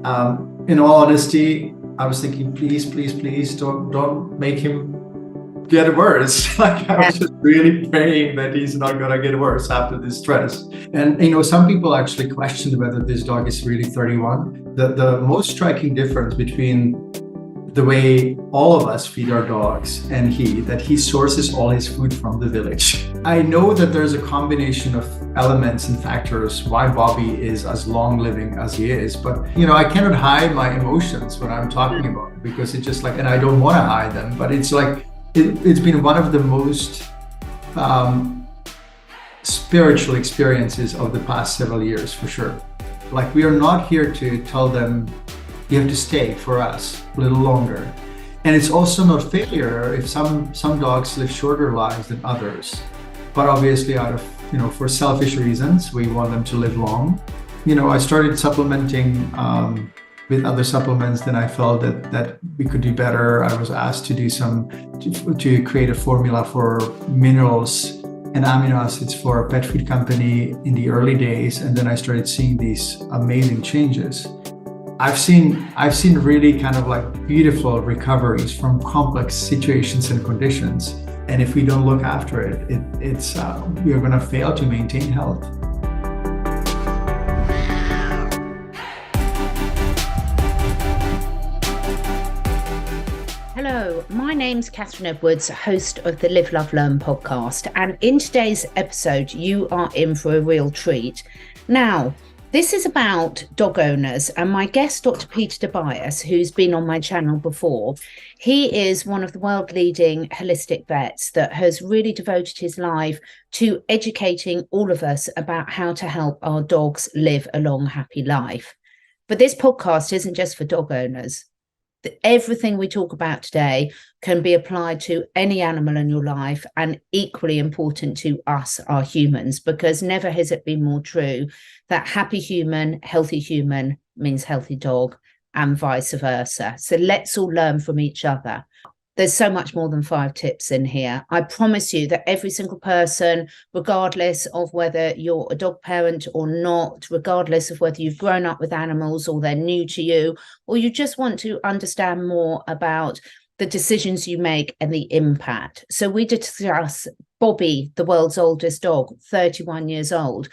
In all honesty, I was thinking, please don't make him get worse. Like I was just really praying that he's not gonna get worse after this stress. And some people actually question whether this dog is really 31. The most striking difference between the way all of us feed our dogs and that he sources all his food from the village. I know that there's a combination of elements and factors why Bobi is as long living as he is, but I cannot hide my emotions when I'm talking about it, because it's just like, and I don't want to hide them, but it's like it's been one of the most spiritual experiences of the past several years, for sure. Like, we are not here to tell them you have to stay for us a little longer. And it's also not failure if some dogs live shorter lives than others. But obviously out of, for selfish reasons, we want them to live long. I started supplementing with other supplements, then I felt that we could do better. I was asked to do to create a formula for minerals and amino acids for a pet food company in the early days. And then I started seeing these amazing changes. I've seen really kind of like beautiful recoveries from complex situations and conditions. And if we don't look after it, we are going to fail to maintain health. Hello, my name's Catherine Edwards, host of the Live, Love, Learn podcast. And in today's episode, you are in for a real treat. Now, this is about dog owners, and my guest, Dr. Peter Dobias, who's been on my channel before, he is one of the world-leading holistic vets that has really devoted his life to educating all of us about how to help our dogs live a long, happy life. But this podcast isn't just for dog owners. Everything we talk about today can be applied to any animal in your life, and equally important to us, our humans, because never has it been more true that happy human, healthy human means healthy dog, and vice versa. So let's all learn from each other. There's so much more than 5 tips in here. I promise you that every single person, regardless of whether you're a dog parent or not, regardless of whether you've grown up with animals or they're new to you, or you just want to understand more about the decisions you make and the impact. So we discuss Bobi, the world's oldest dog, 31 years old,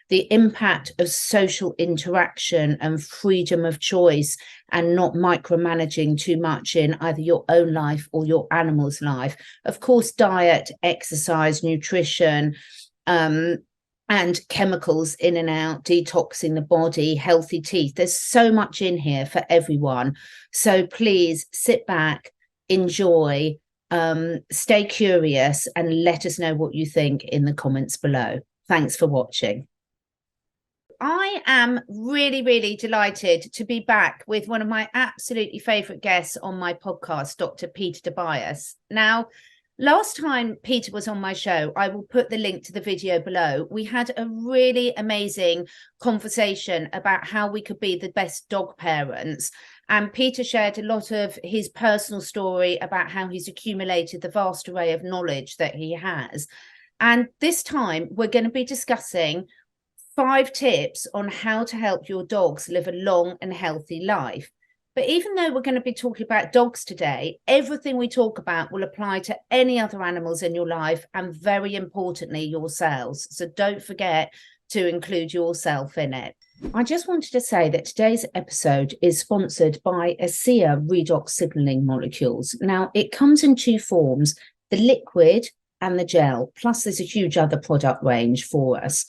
the impact of social interaction and freedom of choice, and not micromanaging too much in either your own life or your animal's life. Of course, diet, exercise, nutrition, and chemicals in and out, detoxing the body, healthy teeth. There's so much in here for everyone. So please sit back, enjoy, stay curious, and let us know what you think in the comments below. Thanks for watching. I am really, really delighted to be back with one of my absolutely favourite guests on my podcast, Dr. Peter Dobias. Now, last time Peter was on my show, I will put the link to the video below. We had a really amazing conversation about how we could be the best dog parents. And Peter shared a lot of his personal story about how he's accumulated the vast array of knowledge that he has. And this time we're going to be discussing 5 tips on how to help your dogs live a long and healthy life. But even though we're going to be talking about dogs today, everything we talk about will apply to any other animals in your life, and very importantly, yourselves. So don't forget to include yourself in it. I just wanted to say that today's episode is sponsored by ASEA redox signaling molecules. Now, it comes in 2 forms, the liquid and the gel, plus there's a huge other product range for us.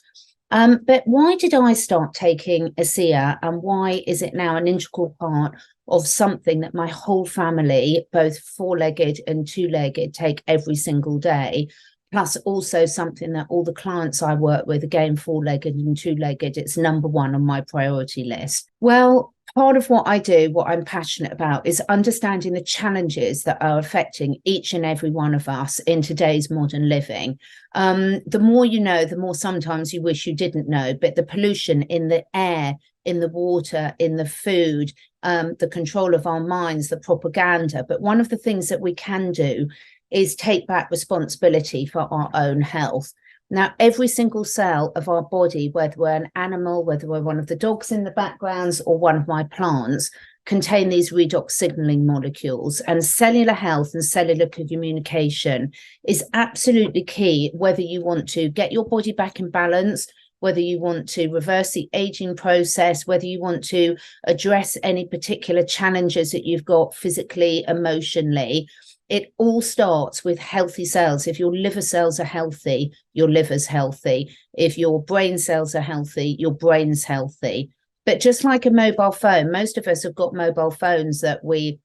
But why did I start taking ASEA, and why is it now an integral part of something that my whole family, both 4-legged and 2-legged, take every single day? Plus also something that all the clients I work with, again, 4-legged and 2-legged, it's number 1 on my priority list. Well, part of what I do, what I'm passionate about, is understanding the challenges that are affecting each and every one of us in today's modern living. The more you know, the more sometimes you wish you didn't know, but the pollution in the air, in the water, in the food, the control of our minds, the propaganda. But one of the things that we can do is take back responsibility for our own health. Now, every single cell of our body, whether we're an animal, whether we're one of the dogs in the backgrounds or one of my plants, contain these redox signaling molecules, and cellular health and cellular communication is absolutely key, whether you want to get your body back in balance, whether you want to reverse the aging process, whether you want to address any particular challenges that you've got physically, emotionally. It all starts with healthy cells. If your liver cells are healthy, your liver's healthy. If your brain cells are healthy, your brain's healthy. But just like a mobile phone, most of us have got mobile phones that we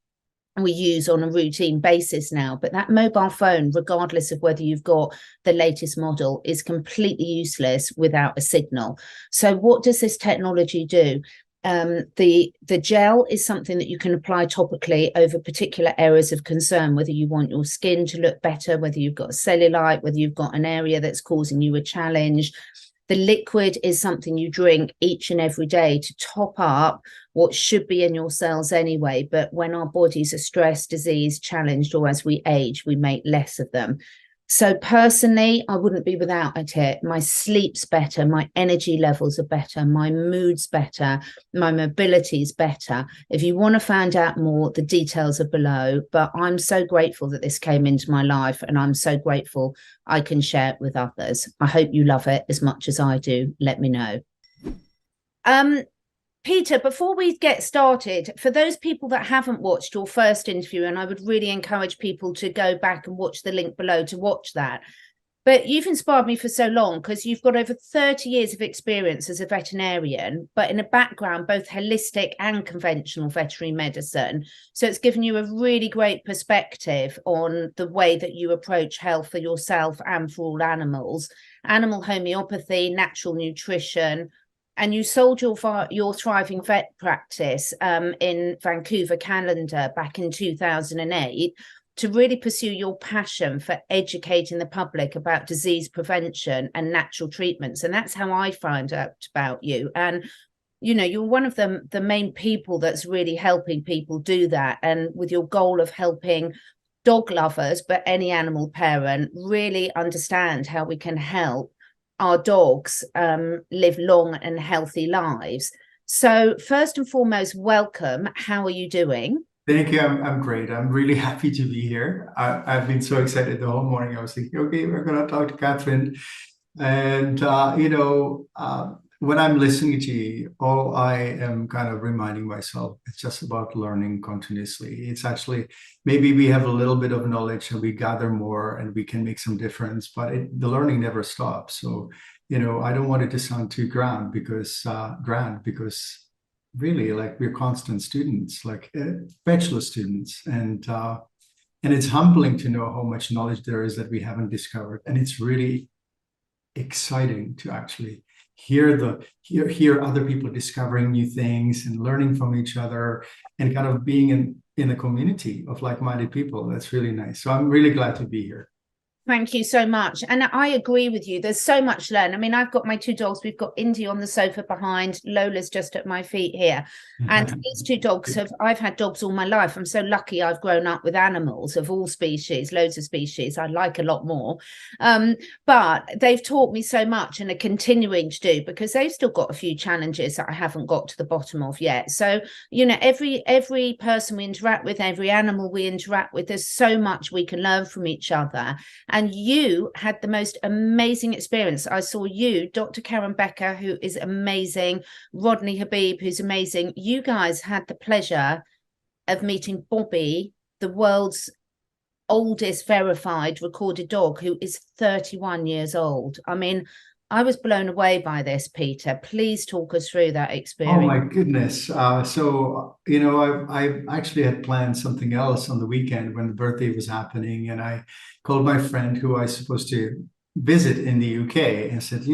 use on a routine basis now, but that mobile phone, regardless of whether you've got the latest model, is completely useless without a signal. So what does this technology do? The gel is something that you can apply topically over particular areas of concern, whether you want your skin to look better, whether you've got a cellulite, whether you've got an area that's causing you a challenge. The liquid is something you drink each and every day to top up what should be in your cells anyway. But when our bodies are stressed, diseased, challenged, or as we age, we make less of them. So personally, I wouldn't be without it. My sleep's better, my energy levels are better, my mood's better, my mobility's better. If you want to find out more, the details are below. But I'm so grateful that this came into my life, and I'm so grateful I can share it with others. I hope you love it as much as I do. Let me know. Peter, before we get started, for those people that haven't watched your first interview, and I would really encourage people to go back and watch the link below to watch that. But you've inspired me for so long because you've got over 30 years of experience as a veterinarian, but in a background, both holistic and conventional veterinary medicine. So it's given you a really great perspective on the way that you approach health for yourself and for all animals, animal homeopathy, natural nutrition. And you sold your thriving vet practice in Vancouver, Canada, back in 2008 to really pursue your passion for educating the public about disease prevention and natural treatments. And that's how I found out about you. And, you know, you're one of the main people that's really helping people do that. And with your goal of helping dog lovers, but any animal parent, really understand how we can help our dogs live long and healthy lives. So first and foremost, welcome. How are you doing? Thank you. I'm great. I'm really happy to be here. I've been so excited the whole morning. I was thinking, okay, we're going to talk to Catherine. And, when I'm listening to you, all I am kind of reminding myself, it's just about learning continuously. It's actually, maybe we have a little bit of knowledge and we gather more and we can make some difference, but the learning never stops. So, I don't want it to sound too grand because really, like, we're constant students, like bachelor students. And it's humbling to know how much knowledge there is that we haven't discovered. And it's really exciting to actually hear other people discovering new things and learning from each other and kind of being in a community of like-minded people. That's really nice. So I'm really glad to be here. Thank you so much. And I agree with you. There's so much to learn. I mean, I've got my two dogs. We've got Indy on the sofa behind. Lola's just at my feet here. And these two dogs I've had dogs all my life. I'm so lucky I've grown up with animals of all species, loads of species. I like a lot more. But they've taught me so much and are continuing to do, because they've still got a few challenges that I haven't got to the bottom of yet. So, every person we interact with, every animal we interact with, there's so much we can learn from each other. And you had the most amazing experience. I saw you, Dr. Karen Becker, who is amazing, Rodney Habib, who's amazing. You guys had the pleasure of meeting Bobi, the world's oldest verified recorded dog, who is 31 years old. I mean, I was blown away by this, Peter. Please talk us through that experience. Oh my goodness. I actually had planned something else on the weekend when the birthday was happening. And I called my friend who I was supposed to visit in the UK and said,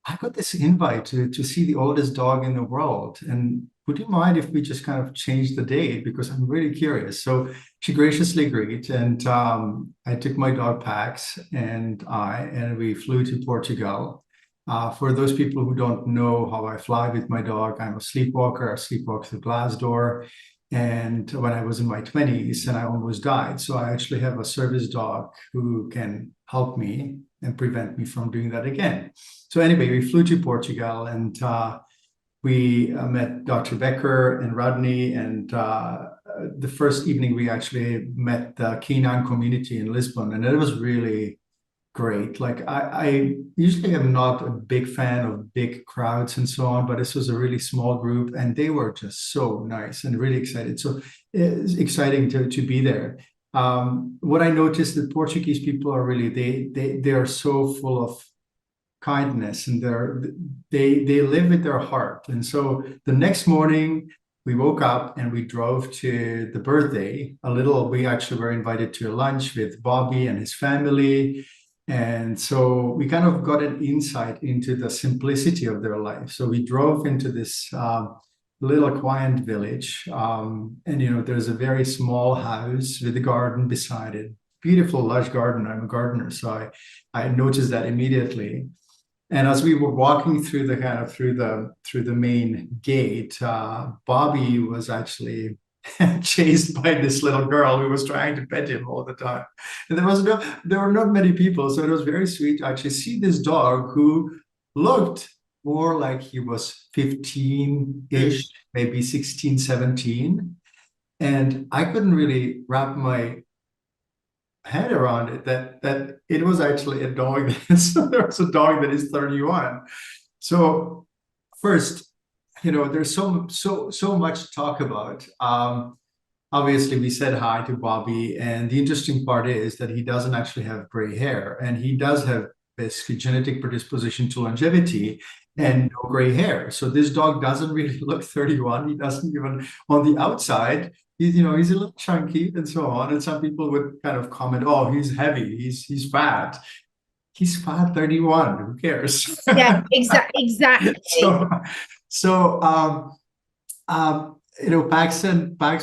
I got this invite to see the oldest dog in the world. And would you mind if we just kind of change the date? Because I'm really curious. So she graciously agreed. And I took my dog Pax and we flew to Portugal. For those people who don't know how I fly with my dog, I'm a sleepwalker. I sleepwalk through glass door. And when I was in my 20s and I almost died. So I actually have a service dog who can help me and prevent me from doing that again. So anyway, we flew to Portugal, and we met Dr. Becker and Rodney, and the first evening we actually met the canine community in Lisbon, and it was really great. Like I usually am not a big fan of big crowds and so on, but this was a really small group, and they were just so nice and really excited. So it's exciting to be there. What I noticed that Portuguese people are really they are so full of kindness, and they live with their heart. And so the next morning we woke up and we drove to the birthday. We actually were invited to a lunch with Bobi and his family. And so we kind of got an insight into the simplicity of their life. So we drove into this little quiet village. And, there's a very small house with a garden beside it. Beautiful, lush garden. I'm a gardener, so I noticed that immediately. And as we were walking through the main gate, Bobi was actually chased by this little girl who was trying to pet him all the time. And there were not many people, so it was very sweet to actually see this dog who looked more like he was 15-ish, maybe 16, 17. And I couldn't really wrap my head around it that it was actually a dog. So there was a dog that is 31. So first, there's so much to talk about. Obviously, we said hi to Bobi, and the interesting part is that he doesn't actually have gray hair, and he does have basically genetic predisposition to longevity and no gray hair. So this dog doesn't really look 31. He doesn't even on the outside. He's a little chunky and so on. And some people would kind of comment, "Oh, he's heavy. He's fat." He's fat 31. Who cares? Yeah, exactly. So Pax,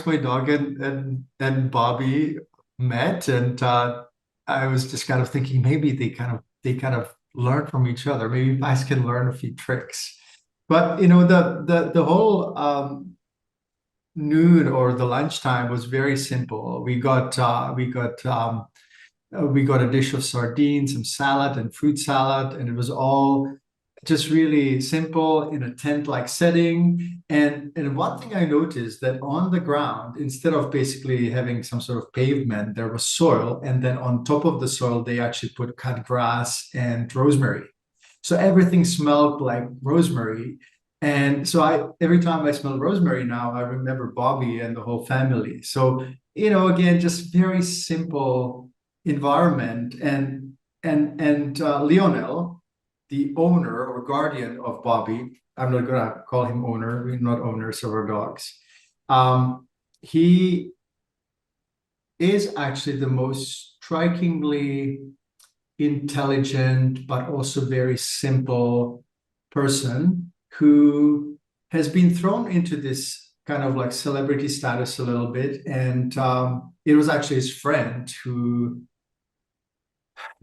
my dog, and Bobi met, and I was just kind of thinking maybe they kind of learn from each other. Maybe Pax can learn a few tricks. But the whole noon or the lunchtime was very simple. We got a dish of sardines, some salad and fruit salad, and it was all just really simple in a tent-like setting. And one thing I noticed that on the ground, instead of basically having some sort of pavement, there was soil, and then on top of the soil, they actually put cut grass and rosemary. So everything smelled like rosemary. And so every time I smell rosemary now, I remember Bobi and the whole family. So, again, just very simple environment. And Lionel, the owner or guardian of Bobi, I'm not going to call him owner. We're not owners of our dogs. He is actually the most strikingly intelligent, but also very simple person who has been thrown into this kind of like celebrity status a little bit. And it was actually his friend who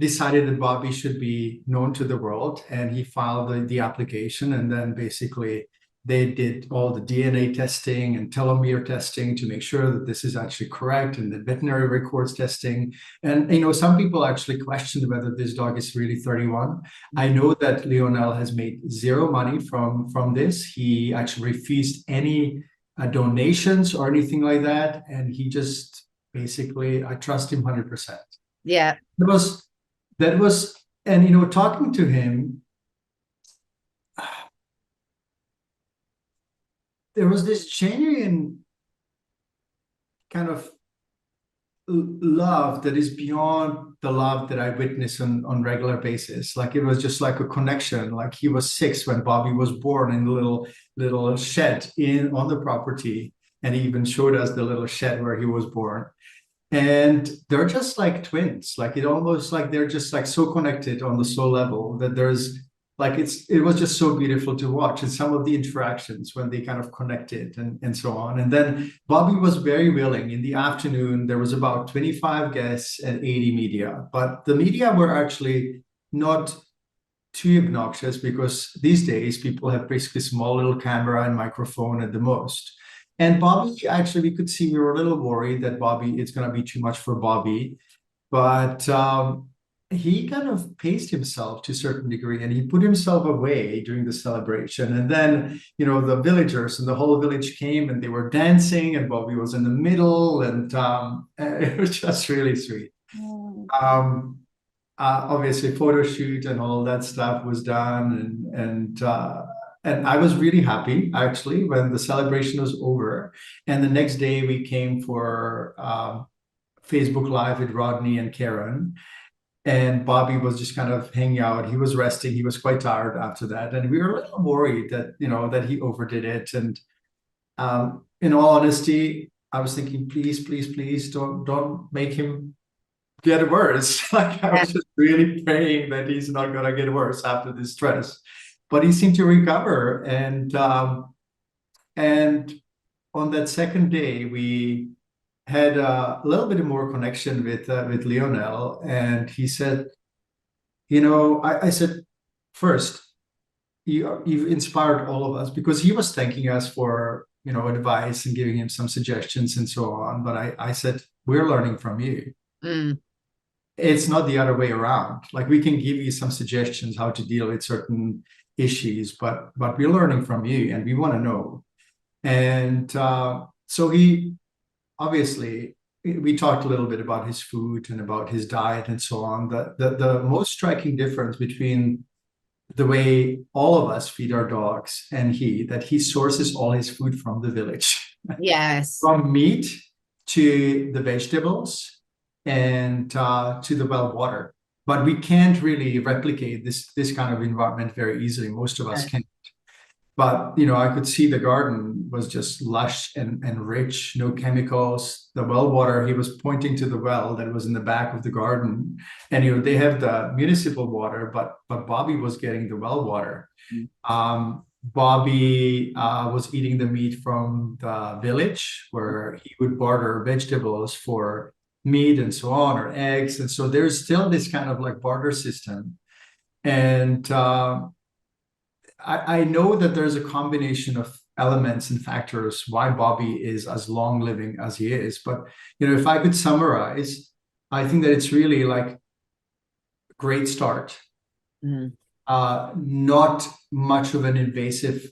decided that Bobi should be known to the world, and he filed the application. And then basically they did all the DNA testing and telomere testing to make sure that this is actually correct, and the veterinary records testing. And some people actually questioned whether this dog is really 31. I know that Lionel has made zero money from this. He actually refused any donations or anything like that, and he just basically, I trust him 100%. Yeah. That was, and talking to him, there was this genuine kind of love that is beyond the love that I witness on regular basis. Like it was just like a connection. Like he was 6 when Bobi was born in the little shed on the property, and he even showed us the little shed where he was born. And they're just like twins. Like it almost like they're just like so connected on the soul level that there's like it was just so beautiful to watch, and some of the interactions when they kind of connected and so on. And then Bobi was very willing. In the afternoon, there was about 25 guests and 80 media, but the media were actually not too obnoxious, because these days people have basically small little camera and microphone at the most. And Bobi, actually, we could see we were a little worried that Bobi, it's going to be too much for Bobi. But he kind of paced himself to a certain degree, and he put himself away during the celebration. And then, the villagers and the whole village came and they were dancing, and Bobby was in the middle, and it was just really sweet. Um, Obviously, photo shoot and all that stuff was done, and I was really happy actually when the celebration was over. And the next day we came for Facebook Live with Rodney and Karen, and Bobby was just kind of hanging out. He was resting. He was quite tired after that, and we were a little worried that that he overdid it. And in all honesty, I was thinking, please, please, please, don't make him get worse. Like I Yeah. was just really praying that he's not gonna get worse after this stress. But he seemed to recover, and on that second day we had a little bit more connection with Lionel, and he said, I said, first, you've inspired all of us, because he was thanking us for advice and giving him some suggestions and so on. But I said, we're learning from you. Mm. It's not the other way around. Like we can give you some suggestions how to deal with certain issues, but we're learning from you and we want to know. And so he obviously, we talked a little bit about his food and about his diet and so on. The most striking difference between the way all of us feed our dogs and that he sources all his food from the village, Yes. from meat to the vegetables and to the well water. But we can't really replicate this kind of environment very easily. Most of us can't. But I could see the garden was just lush and rich, no chemicals. The well water, he was pointing to the well that was in the back of the garden. And they have the municipal water, but Bobby was getting the well water. Bobby was eating the meat from the village, where he would barter vegetables for meat and so on, or eggs. And so there's still this kind of like barter system. And I know that there's a combination of elements and factors why Bobby is as long living as he is. But, if I could summarize, I think that it's really like great start. Not much of an invasive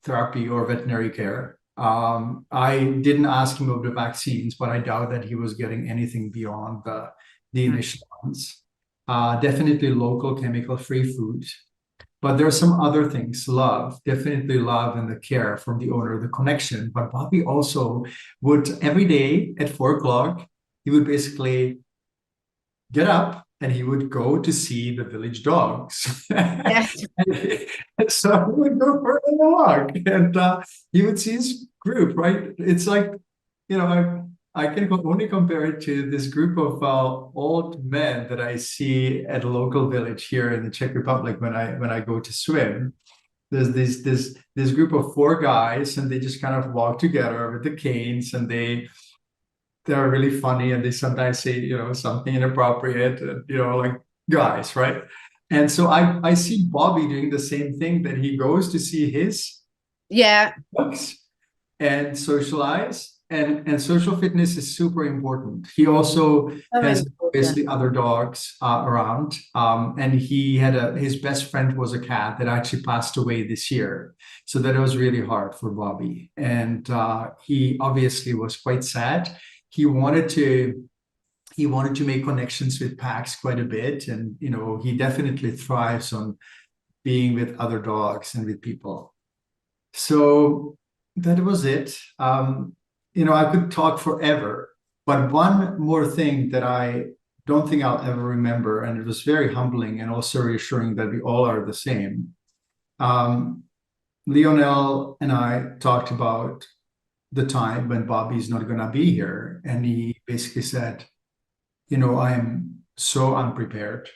therapy or veterinary care. I didn't ask him about the vaccines, but I doubt that he was getting anything beyond the initial ones. Definitely local chemical-free food. But there are some other things, definitely love and the care from the owner, the connection. But Bobby also would, every day at 4 o'clock, he would basically get up and he would go to see the village dogs. Yes. So he would go for a walk, and he would see his group, right? It's like, I can only compare it to this group of old men that I see at a local village here in the Czech Republic when I go to swim. There's this group of 4 guys, and they just kind of walk together with the canes, and they're really funny, and they sometimes say something inappropriate, like guys, right? And so I see Bobby doing the same thing, that he goes to see his dogs and socialize. And social fitness is super important. He also has obviously other dogs around, and he had his best friend was a cat that actually passed away this year, so that was really hard for Bobby. And he obviously was quite sad. He wanted to make connections with packs quite a bit, and he definitely thrives on being with other dogs and with people. So that was it. I could talk forever, but one more thing that I don't think I'll ever remember, and it was very humbling and also reassuring that we all are the same. Lionel and I talked about the time when Bobby's not going to be here, and he basically said, I am so unprepared.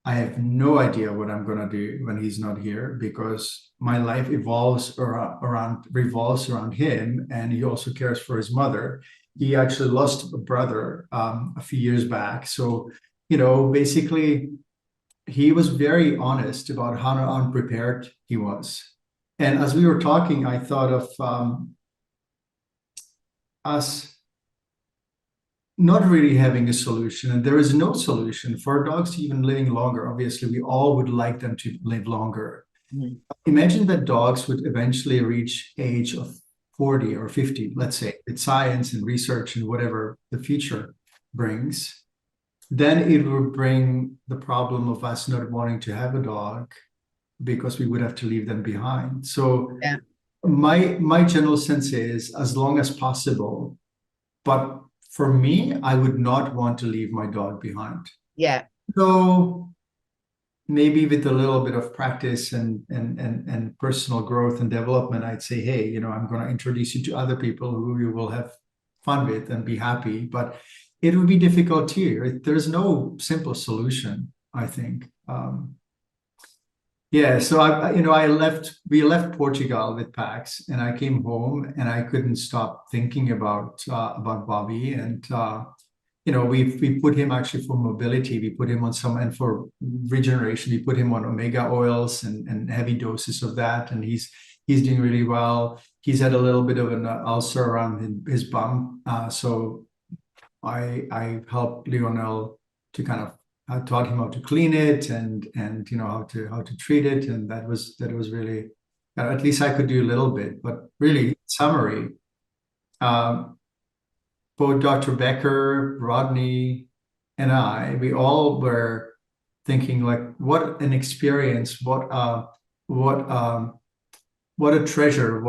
I have no idea what I'm going to do when he's not here, because my life revolves around him, and he also cares for his mother. He actually lost a brother a few years back. So, basically, he was very honest about how unprepared he was. And as we were talking, I thought of us not really having a solution, and there is no solution for dogs to even living longer. Obviously, we all would like them to live longer. Mm. Imagine that dogs would eventually reach age of 40 or 50, let's say, with science and research and whatever the future brings. Then it would bring the problem of us not wanting to have a dog because we would have to leave them behind. So Yeah. my general sense is as long as possible, but for me, I would not want to leave my dog behind. Yeah. So maybe with a little bit of practice and personal growth and development, I'd say, hey, you know, I'm going to introduce you to other people who you will have fun with and be happy. But it would be difficult too. There's no simple solution, I think. Yeah, so we left Portugal with Pax, and I came home, and I couldn't stop thinking about Bobby, and we put him actually for mobility. We put him on some, and for regeneration, we put him on omega oils and heavy doses of that, and he's doing really well. He's had a little bit of an ulcer around his bum, so I helped Lionel to kind of. I taught him how to clean it and how to treat it, and that was really at least I could do a little bit. But really, in summary, both Dr. Becker, Rodney, and we all were thinking like, what an experience! What a treasure.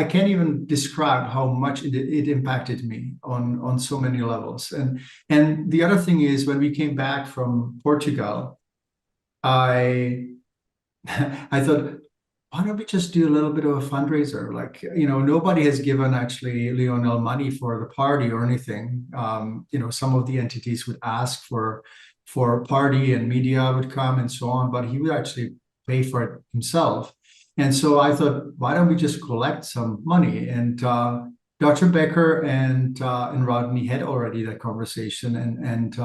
I can't even describe how much it impacted me on so many levels. And the other thing is, when we came back from Portugal, I I thought, why don't we just do a little bit of a fundraiser? Like, nobody has given actually Lionel money for the party or anything. Some of the entities would ask for a party, and media would come and so on, but he would actually pay for it himself. And so I thought, why don't we just collect some money? And Dr. Becker and Rodney had already that conversation, and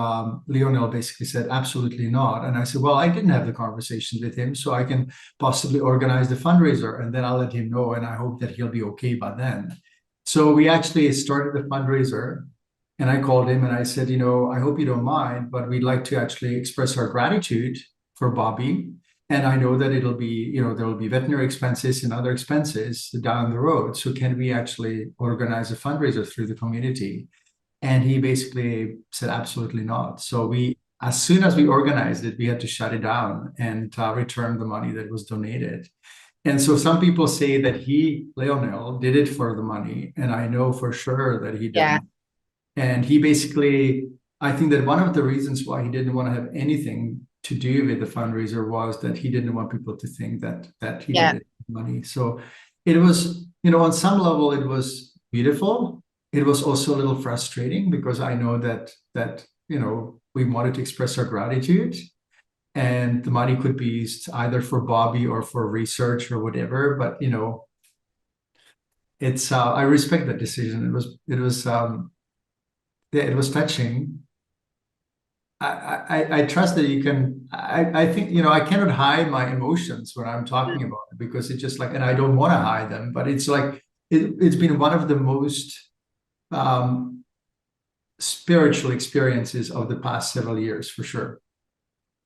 Lionel basically said, absolutely not. And I said, well, I didn't have the conversation with him, so I can possibly organize the fundraiser, and then I'll let him know, and I hope that he'll be okay by then. So we actually started the fundraiser, and I called him and I said, I hope you don't mind, but we'd like to actually express our gratitude for Bobby. And I know that it'll be, there will be veterinary expenses and other expenses down the road. So can we actually organize a fundraiser through the community? And he basically said, absolutely not. So as soon as we organized it, we had to shut it down and return the money that was donated. And so some people say that Lionel, did it for the money. And I know for sure that he didn't. Yeah. And he basically, I think that one of the reasons why he didn't want to have anything to do with the fundraiser was that he didn't want people to think that he did it for money. So it was, on some level, it was beautiful. It was also a little frustrating because I know that we wanted to express our gratitude, and the money could be used either for Bobby or for research or whatever. But it's I respect that decision. It was touching. I trust that you can. I think I cannot hide my emotions when I'm talking about it, because it's just like, and I don't want to hide them. But it's like it's been one of the most spiritual experiences of the past several years, for sure.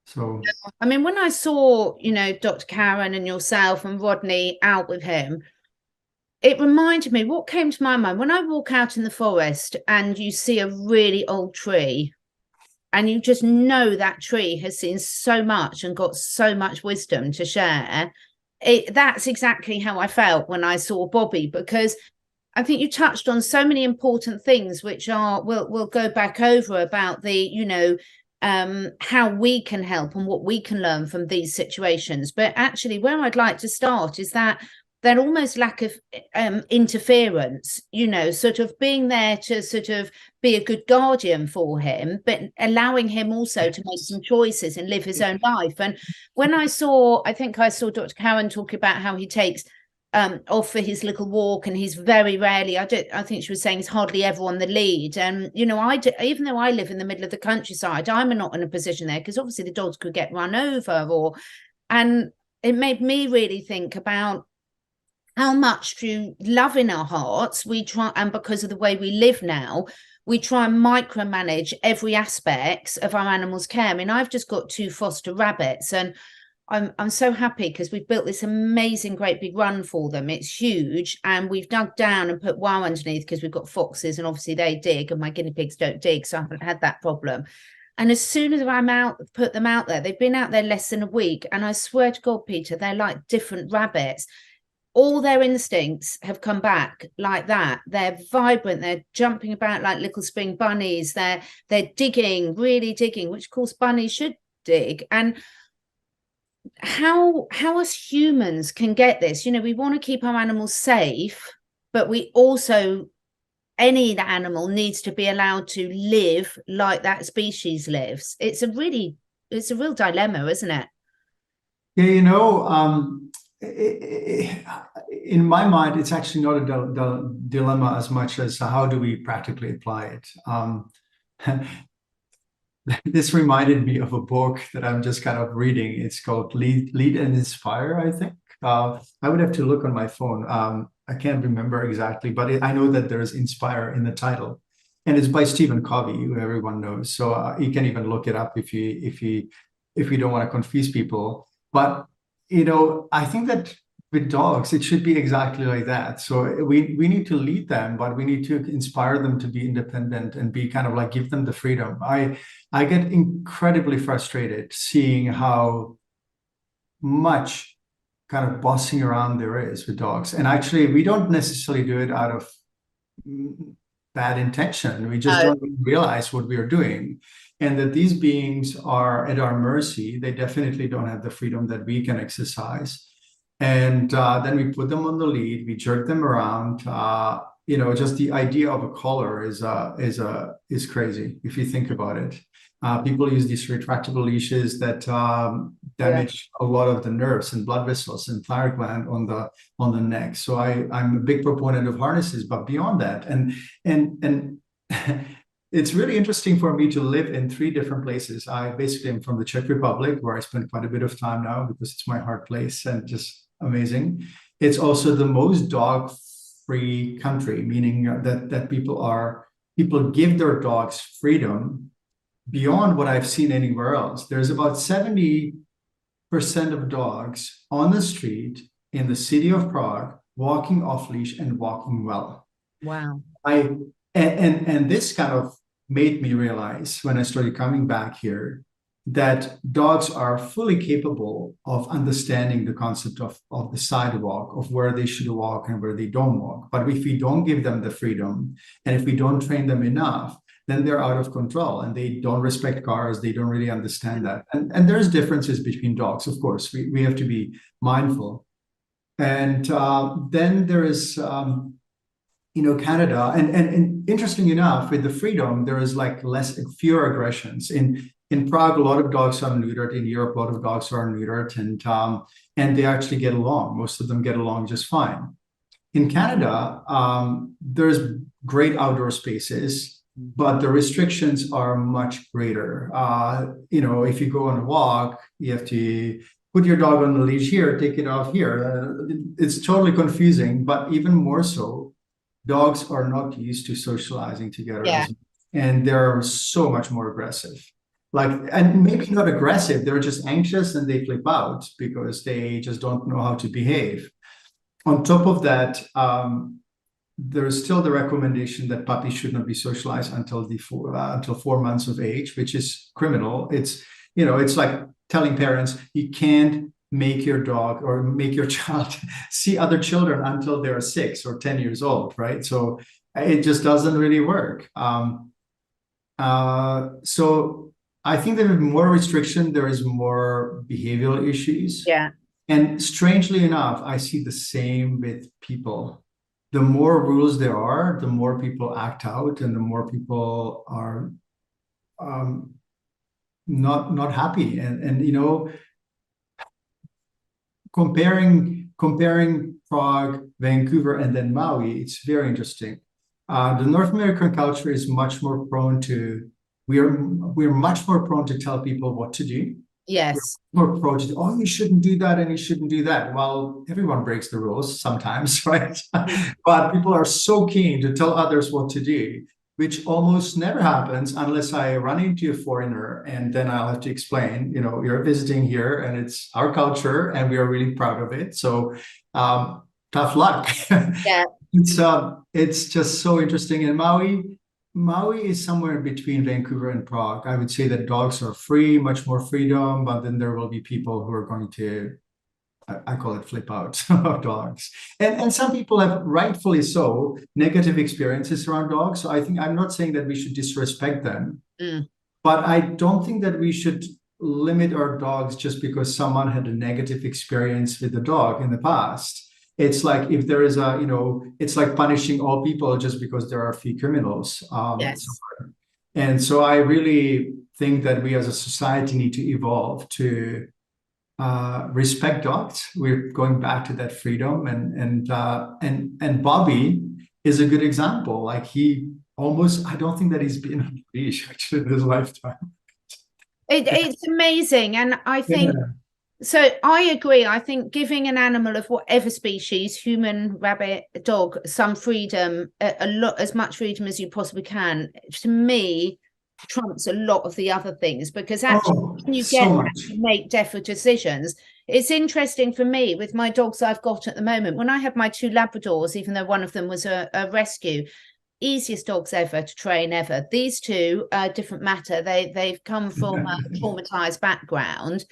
So I mean, when I saw Dr. Karen and yourself and Rodney out with him, it reminded me, what came to my mind when I walk out in the forest and you see a really old tree. And you just know that tree has seen so much and got so much wisdom to share. That's exactly how I felt when I saw Bobby, because I think you touched on so many important things, which we'll go back over about the, how we can help and what we can learn from these situations. But actually, where I'd like to start is that almost lack of interference, sort of being there to sort of be a good guardian for him, but allowing him also to make some choices and live his own life. And when I think I saw Dr. Karen talk about how he takes off for his little walk, and he's very rarely, I think she was saying he's hardly ever on the lead. And even though I live in the middle of the countryside, I'm not in a position there, because obviously the dogs could get run over, and it made me really think about how much through love in our hearts we try, and because of the way we live now, we try and micromanage every aspect of our animals' care. I mean, I've just got 2 foster rabbits, and I'm so happy because we've built this amazing great big run for them. It's huge, and we've dug down and put wire underneath because we've got foxes, and obviously they dig, and my guinea pigs don't dig, so I haven't had that problem. And as soon as I'm out, put them out there, they've been out there less than a week, and I swear to God, Peter, they're like different rabbits. All their instincts have come back like that. They're vibrant, they're jumping about like little spring bunnies, they're digging, really digging, which of course bunnies should dig. And how us humans can get this, you know, we want to keep our animals safe, but we also, any animal needs to be allowed to live like that species lives. It's a real dilemma, isn't it? Yeah, in my mind, it's actually not a dilemma as much as how do we practically apply it. This reminded me of a book that I'm just kind of reading. It's called Lead and Inspire, I think. I would have to look on my phone. I can't remember exactly, but I know that there's Inspire in the title, and it's by Stephen Covey, who everyone knows. So you can even look it up if you don't want to confuse people. But I think that with dogs, it should be exactly like that. So we need to lead them, but we need to inspire them to be independent and be kind of like give them the freedom. I get incredibly frustrated seeing how much kind of bossing around there is with dogs. And actually, we don't necessarily do it out of bad intention. We just don't realize what we are doing. And that these beings are at our mercy. They definitely don't have the freedom that we can exercise. And then we put them on the lead, we jerk them around. Just the idea of a collar is crazy if you think about it. People use these retractable leashes that damage a lot of the nerves and blood vessels and thyroid gland on the neck. So I'm a big proponent of harnesses, but beyond that, and it's really interesting for me to live in 3 different places. I basically am from the Czech Republic, where I spend quite a bit of time now because it's my heart place and just amazing. It's also the most dog-free country, meaning that people give their dogs freedom beyond what I've seen anywhere else. There's about 70% of dogs on the street in the city of Prague walking off leash and walking well. Wow. And this kind of made me realize when I started coming back here that dogs are fully capable of understanding the concept of the sidewalk, of where they should walk and where they don't walk. But if we don't give them the freedom, and if we don't train them enough, then they're out of control and they don't respect cars. They don't really understand that. And there's differences between dogs, of course. We have to be mindful. And then there is Canada, and interesting enough, with the freedom, there is like fewer aggressions. In Prague, a lot of dogs are neutered. In Europe, a lot of dogs are neutered, and they actually get along. Most of them get along just fine. In Canada, there's great outdoor spaces, but the restrictions are much greater. If you go on a walk, you have to put your dog on the leash here, take it off here. It's totally confusing, but even more so, dogs are not used to socializing together, and they're so much more aggressive. And maybe not aggressive, they're just anxious and they flip out because they just don't know how to behave. On top of that, there's still the recommendation that puppies should not be socialized until 4 months of age, which is criminal. It's like telling parents you can't make your dog or make your child see other children until they're 6 or 10 years old, right? So it just doesn't really work. So I think there is more restriction, there is more behavioral issues. Yeah. And strangely enough, I see the same with people. The more rules there are, the more people act out and the more people are not happy. And comparing Prague, Vancouver, and then Maui, it's very interesting. The North American culture is much more prone to, we're much more prone to tell people what to do. Yes. More approach it, oh, you shouldn't do that and you shouldn't do that. Well, everyone breaks the rules sometimes, right? But people are so keen to tell others what to do, which almost never happens unless I run into a foreigner and then I'll have to explain, you're visiting here and it's our culture and we are really proud of it. So tough luck. Yeah. It's just so interesting. And Maui is somewhere between Vancouver and Prague. I would say that dogs are free, much more freedom, but then there will be people who are going to, I call it flip out of dogs. And some people have, rightfully so, negative experiences around dogs. So I think I'm not saying that we should disrespect them, but I don't think that we should limit our dogs just because someone had a negative experience with the dog in the past. It's like if there is it's like punishing all people just because there are a few criminals. Yes. And so I really think that we as a society need to evolve to respect dogs. We're going back to that freedom, and Bobby is a good example. Like he almost, I don't think that he's been on a leash actually in his lifetime. It's amazing. And I think, Yeah. so I agree. I think giving an animal of whatever species, human, rabbit, dog, some freedom, a lot, as much freedom as you possibly can, to me, trumps a lot of the other things, because actually Oh, when you get so that, much. you make different decisions. It's interesting for me with my dogs I've got at the moment. When I had my two Labradors, even though one of them was a rescue, easiest dogs ever to train ever. These two, different matter. They've come from a traumatized background,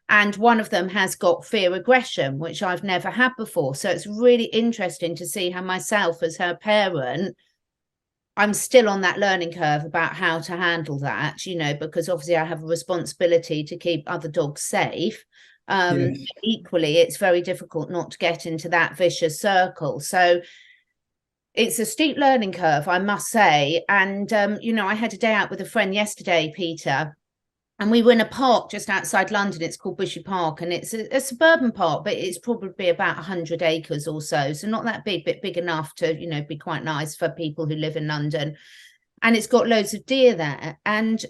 and one of them has got fear aggression, which I've never had before. So it's really interesting to see how myself as her parent, I'm still on that learning curve about how to handle that, because obviously I have a responsibility to keep other dogs safe. Yes. Equally, it's very difficult not to get into that vicious circle. So it's a steep learning curve, I must say. And, I had a day out with a friend yesterday, Peter, and we were in a park just outside London. It's called Bushy Park, and it's a suburban park, but it's probably about 100 acres or so. So not that big, but big enough to, be quite nice for people who live in London. And it's got loads of deer there. And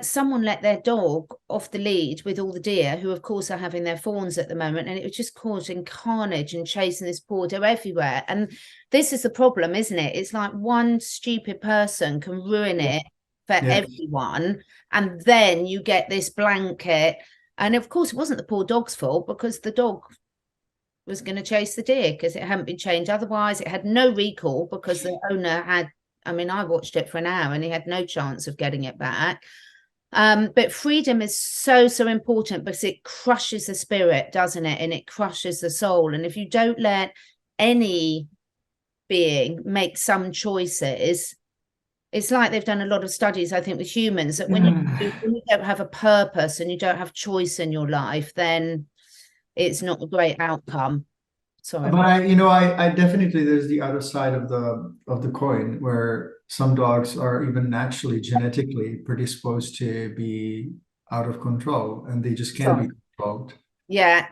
someone let their dog off the lead with all the deer, who, of course, are having their fawns at the moment. And it was just causing carnage and chasing this poor deer everywhere. And this is the problem, isn't it? It's like one stupid person can ruin it for Yeah. everyone. And then you get this blanket. And of course, it wasn't the poor dog's fault, because the dog was going to chase the deer because it hadn't been chained. Otherwise, it had no recall because the owner had, I watched it for an hour and he had no chance of getting it back. But freedom is so, so important because it crushes the spirit, doesn't it? And it crushes the soul. And if you don't let any being make some choices, it's like they've done a lot of studies, I think, with humans, that when you don't have a purpose and you don't have choice in your life, then it's not a great outcome. Sorry. But I definitely, there's the other side of the coin where some dogs are even naturally genetically predisposed to be out of control and they just can't be controlled. Yeah.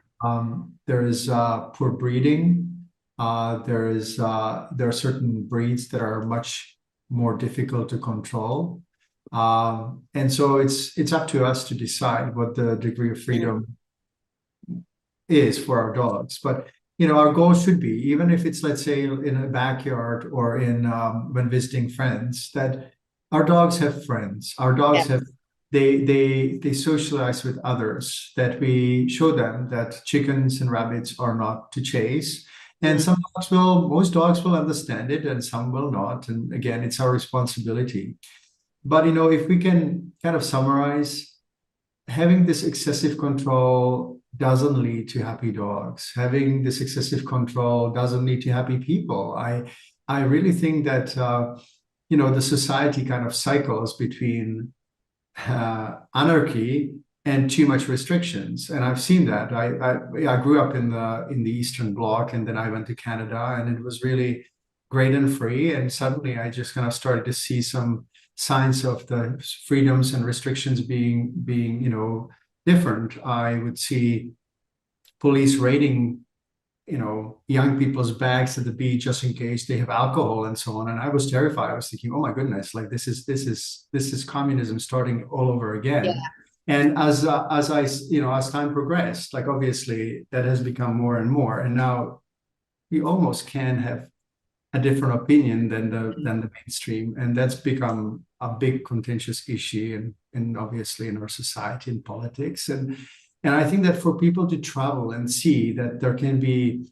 There is poor breeding. There are certain breeds that are much more difficult to control. And so it's up to us to decide what the degree of freedom is for our dogs. But our goal should be, even if it's, let's say, in a backyard or in when visiting friends, that our dogs have friends. Our dogs have they socialize with others. That we show them that chickens and rabbits are not to chase. And most dogs will understand it, and some will not. And again, it's our responsibility. But if we can kind of summarize, having this excessive control doesn't lead to happy dogs. Having this excessive control doesn't lead to happy people. I really think that the society kind of cycles between anarchy and too much restrictions, and I've seen that. I grew up in the Eastern Bloc, and then I went to Canada, and it was really great and free. And suddenly, I just kind of started to see some signs of the freedoms and restrictions being different. I would see police raiding young people's bags at the beach just in case they have alcohol and so on, and I was terrified. I was thinking, oh my goodness, like this is communism starting all over again. And as time progressed, like obviously that has become more and more, and now we almost can have a different opinion than the mainstream, and that's become a big contentious issue, and obviously in our society and politics, and I think that for people to travel and see that there can be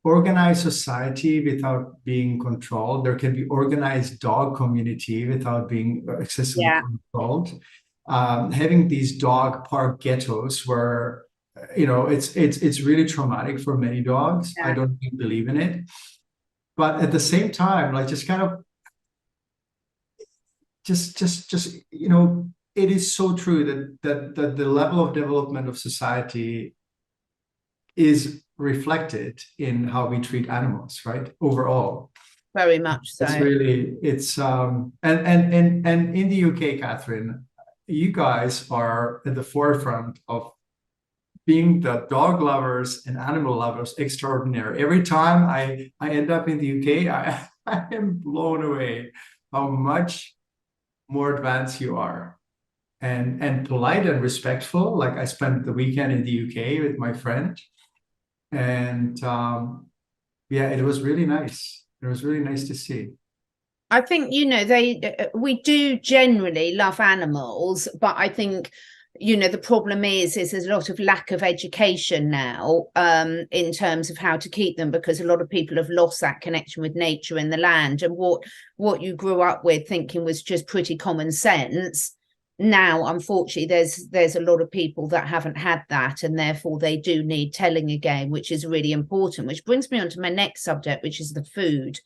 organized society without being controlled, there can be organized dog community without being excessively Yeah. controlled. Having these dog park ghettos where it's really traumatic for many dogs. I Yeah. don't believe in it. But at the same time, like just kind of just it is so true that the level of development of society is reflected in how we treat animals, right? Overall. Very much so. And in the UK, Catherine, you guys are at the forefront of being the dog lovers and animal lovers extraordinary. Every time I end up in the UK, I am blown away how much more advanced you are, and polite and respectful. Like I spent the weekend in the UK with my friend, and yeah, it was really nice. It was really nice to see. I think, we do generally love animals, but I think, the problem is there's a lot of lack of education now, in terms of how to keep them, because a lot of people have lost that connection with nature and the land, and what you grew up with thinking was just pretty common sense. Now, unfortunately, there's a lot of people that haven't had that, and therefore they do need telling again, which is really important, which brings me on to my next subject, which is the food.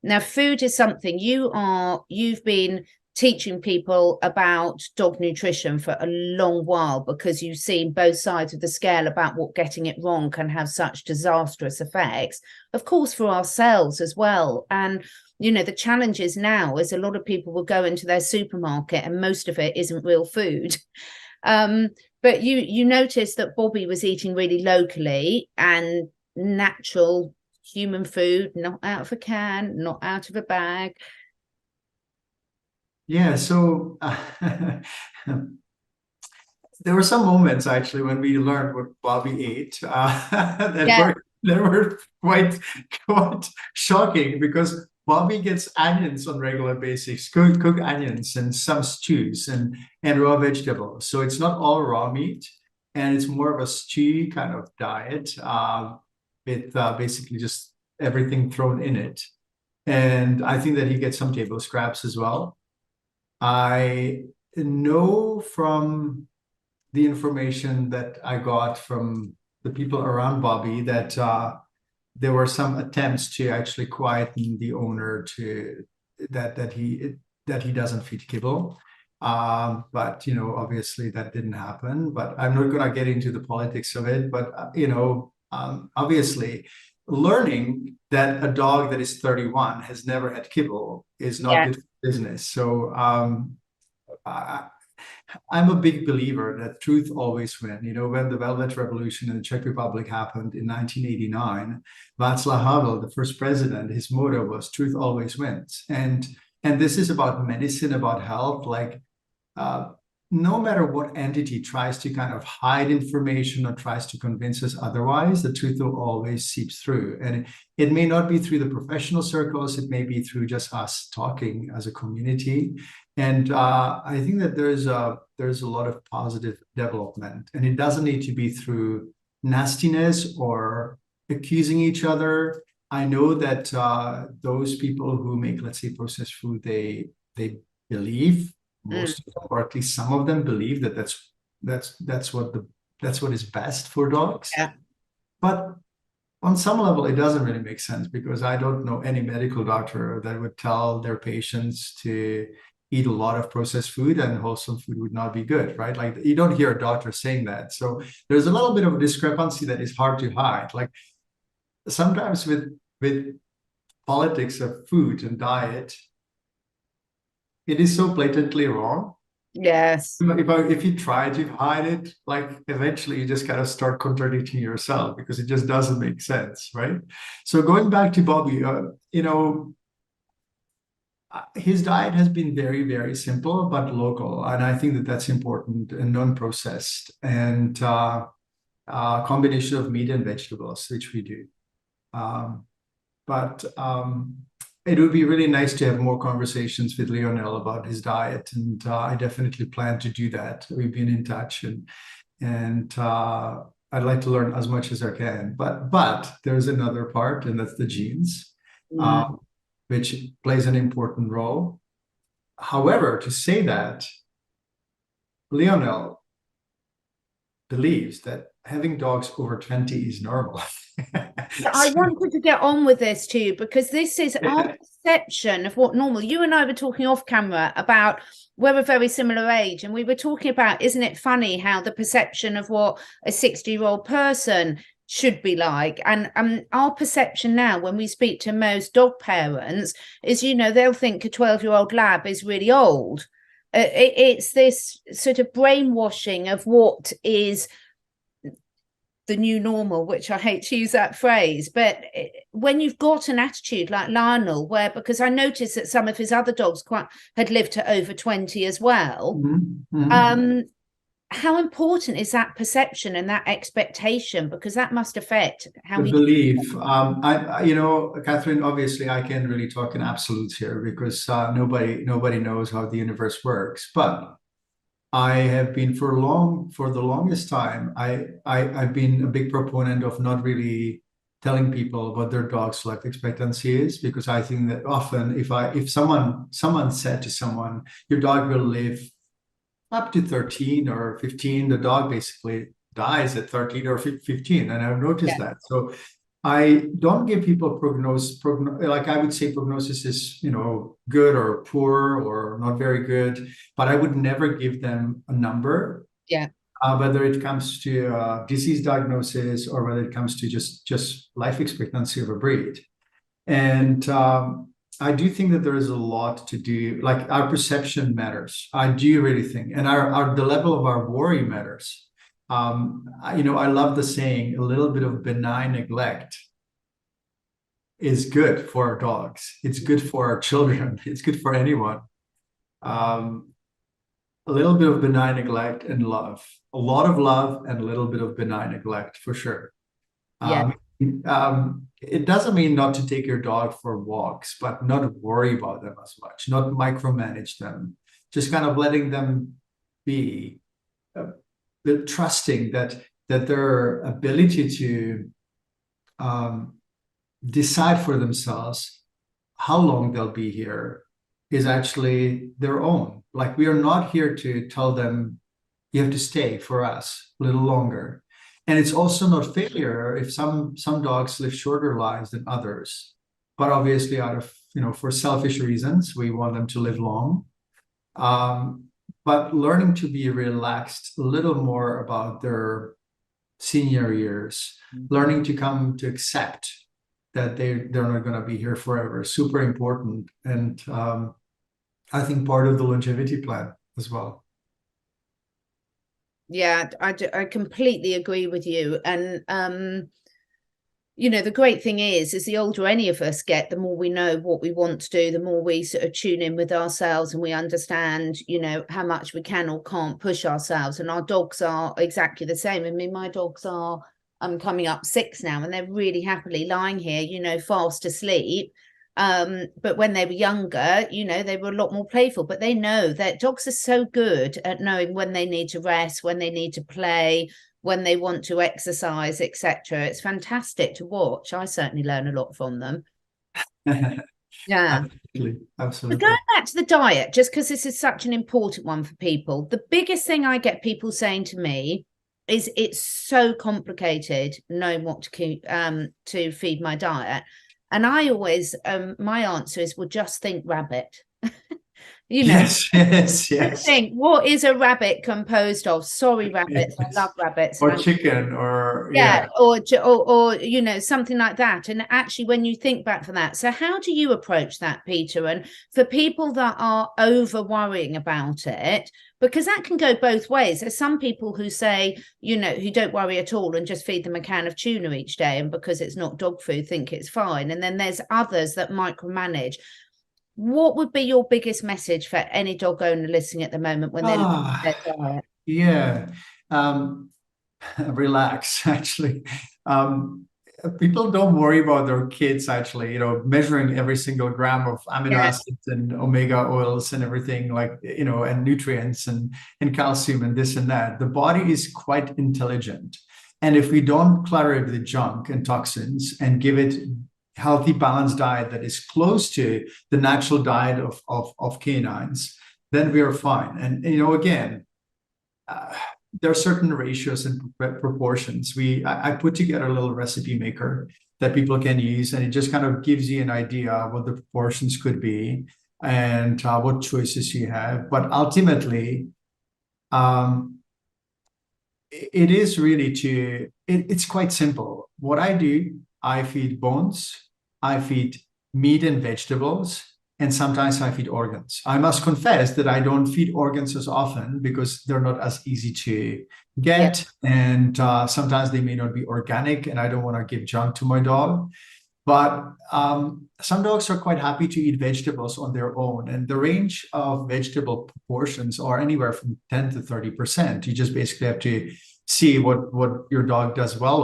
Now, food is something you've been teaching people about dog nutrition for a long while, because you've seen both sides of the scale about what getting it wrong can have such disastrous effects, of course, for ourselves as well. And, the challenge is now is a lot of people will go into their supermarket and most of it isn't real food. But you noticed that Bobi was eating really locally and natural human food, not out of a can, not out of a bag. Yeah, so there were some moments actually when we learned what Bobi ate Yeah. that were quite shocking, because Bobi gets onions on regular basis, cooked onions and some stews and raw vegetables. So it's not all raw meat, and it's more of a stew kind of diet, with basically just everything thrown in it. And I think that he gets some table scraps as well. I know from the information that I got from the people around Bobi that there were some attempts to actually quieten the owner to that he doesn't feed kibble. But obviously that didn't happen. But I'm not gonna get into the politics of it. But obviously, learning that a dog that is 31 has never had kibble is not Yeah. good for business. So I'm a big believer that truth always wins. When the Velvet Revolution in the Czech Republic happened in 1989, Václav Havel, the first president, his motto was "Truth always wins." And this is about medicine, about health. Like, no matter what entity tries to kind of hide information or tries to convince us otherwise, the truth will always seep through. And it may not be through the professional circles, it may be through just us talking as a community. And I think that there's a lot of positive development, and it doesn't need to be through nastiness or accusing each other. I know that those people who make, let's say, processed food, they believe, most of them, or at least some of them believe that that's what is best for dogs. Yeah. But on some level, it doesn't really make sense, because I don't know any medical doctor that would tell their patients to eat a lot of processed food and wholesome food would not be good, right? Like, you don't hear a doctor saying that. So there's a little bit of a discrepancy that is hard to hide. Like, sometimes with politics of food and diet, it is so blatantly wrong. Yes. If you try to hide it, like, eventually you just kind of start contradicting yourself, because it just doesn't make sense, right? So going back to Bobi, His diet has been very, very simple but local, and I think that that's important and non-processed, and combination of meat and vegetables, which we do. Um, but it would be really nice to have more conversations with Lionel about his diet, and I definitely plan to do that. We've been in touch, and I'd like to learn as much as I can. But there's another part, and that's the genes, Mm. um, which plays an important role. However, to say that, Lionel believes that having dogs over 20 is normal. I wanted to get on with this too, because this is our perception of what normal. You and I were talking off camera about we're a very similar age, and we were talking about, isn't it funny how the perception of what a 60-year-old person should be like, and our perception now when we speak to most dog parents is, they'll think a 12-year-old lab is really old. It's this sort of brainwashing of what is the new normal, which I hate to use that phrase, but when you've got an attitude like Lionel, where, because I noticed that some of his other dogs had lived to over 20 as well. Mm-hmm. How important is that perception and that expectation? Because that must affect how The he. belief. Catherine, obviously I can't really talk in absolutes here because nobody knows how the universe works. But I have been for the longest time, I've been a big proponent of not really telling people what their dog's life expectancy is, because I think that often if someone said to someone, your dog will live up to 13 or 15, the dog basically dies at 13 or 15. And I've noticed that. So I don't give people like I would say prognosis is, good or poor or not very good, but I would never give them a number. Yeah. Whether it comes to disease diagnosis or whether it comes to just life expectancy of a breed. And I do think that there is a lot to do. Like our perception matters. I do really think, and the level of our worry matters. I love the saying, a little bit of benign neglect is good for our dogs. It's good for our children. It's good for anyone. Um, a little bit of benign neglect and love, a lot of love and a little bit of benign neglect for sure. Yeah. It doesn't mean not to take your dog for walks, but not worry about them as much, not micromanage them, just kind of letting them be, trusting that their ability to decide for themselves how long they'll be here is actually their own. Like we are not here to tell them you have to stay for us a little longer. And it's also not failure if some dogs live shorter lives than others. But obviously out of, for selfish reasons, we want them to live long. But learning to be relaxed a little more about their senior years, learning to come to accept that they're not going to be here forever, super important. And I think part of the longevity plan as well. Yeah, I completely agree with you. And, the great thing is the older any of us get, the more we know what we want to do, the more we sort of tune in with ourselves and we understand, how much we can or can't push ourselves. And our dogs are exactly the same. I mean, my dogs are coming up 6 now, and they're really happily lying here, fast asleep. But when they were younger, they were a lot more playful, but they know that dogs are so good at knowing when they need to rest, when they need to play, when they want to exercise, etc. It's fantastic to watch. I certainly learn a lot from them. Yeah. Absolutely. But going back to the diet, just because this is such an important one for people, the biggest thing I get people saying to me is it's so complicated knowing what to feed my diet. And I always, my answer is, well, just think rabbit. Yes. Think, what is a rabbit composed of? Sorry, rabbits. I love rabbits. Or chicken, or or something like that. And actually, when you think back from that, so how do you approach that, Peter? And for people that are over worrying about it, because that can go both ways. There's some people who say, who don't worry at all and just feed them a can of tuna each day, and because it's not dog food, think it's fine. And then there's others that micromanage. what would be your biggest message for any dog owner listening at the moment when they're looking at Ah, their diet? yeah. Um, Relax, actually. Um, People don't worry about their kids, actually, measuring every single gram of amino Yeah, acids and omega oils and everything, like, and nutrients and calcium and this and that. The body is quite intelligent. And if we don't clutter it with junk and toxins and give it healthy, balanced diet that is close to the natural diet of canines, then we are fine. And, again, uh, there are certain ratios and proportions. I put together a little recipe maker that people can use, and it just kind of gives you an idea of what the proportions could be and what choices you have. But ultimately, um, it is really it's quite simple. What I do, I feed bones, I feed meat and vegetables, and sometimes I feed organs. I must confess that I don't feed organs as often because they're not as easy to yeah, get, and sometimes they may not be organic, and I don't want to give junk to my dog. But some dogs are quite happy to eat vegetables on their own. And the range of vegetable proportions are anywhere from 10 to 30%. You just basically have to see what your dog does well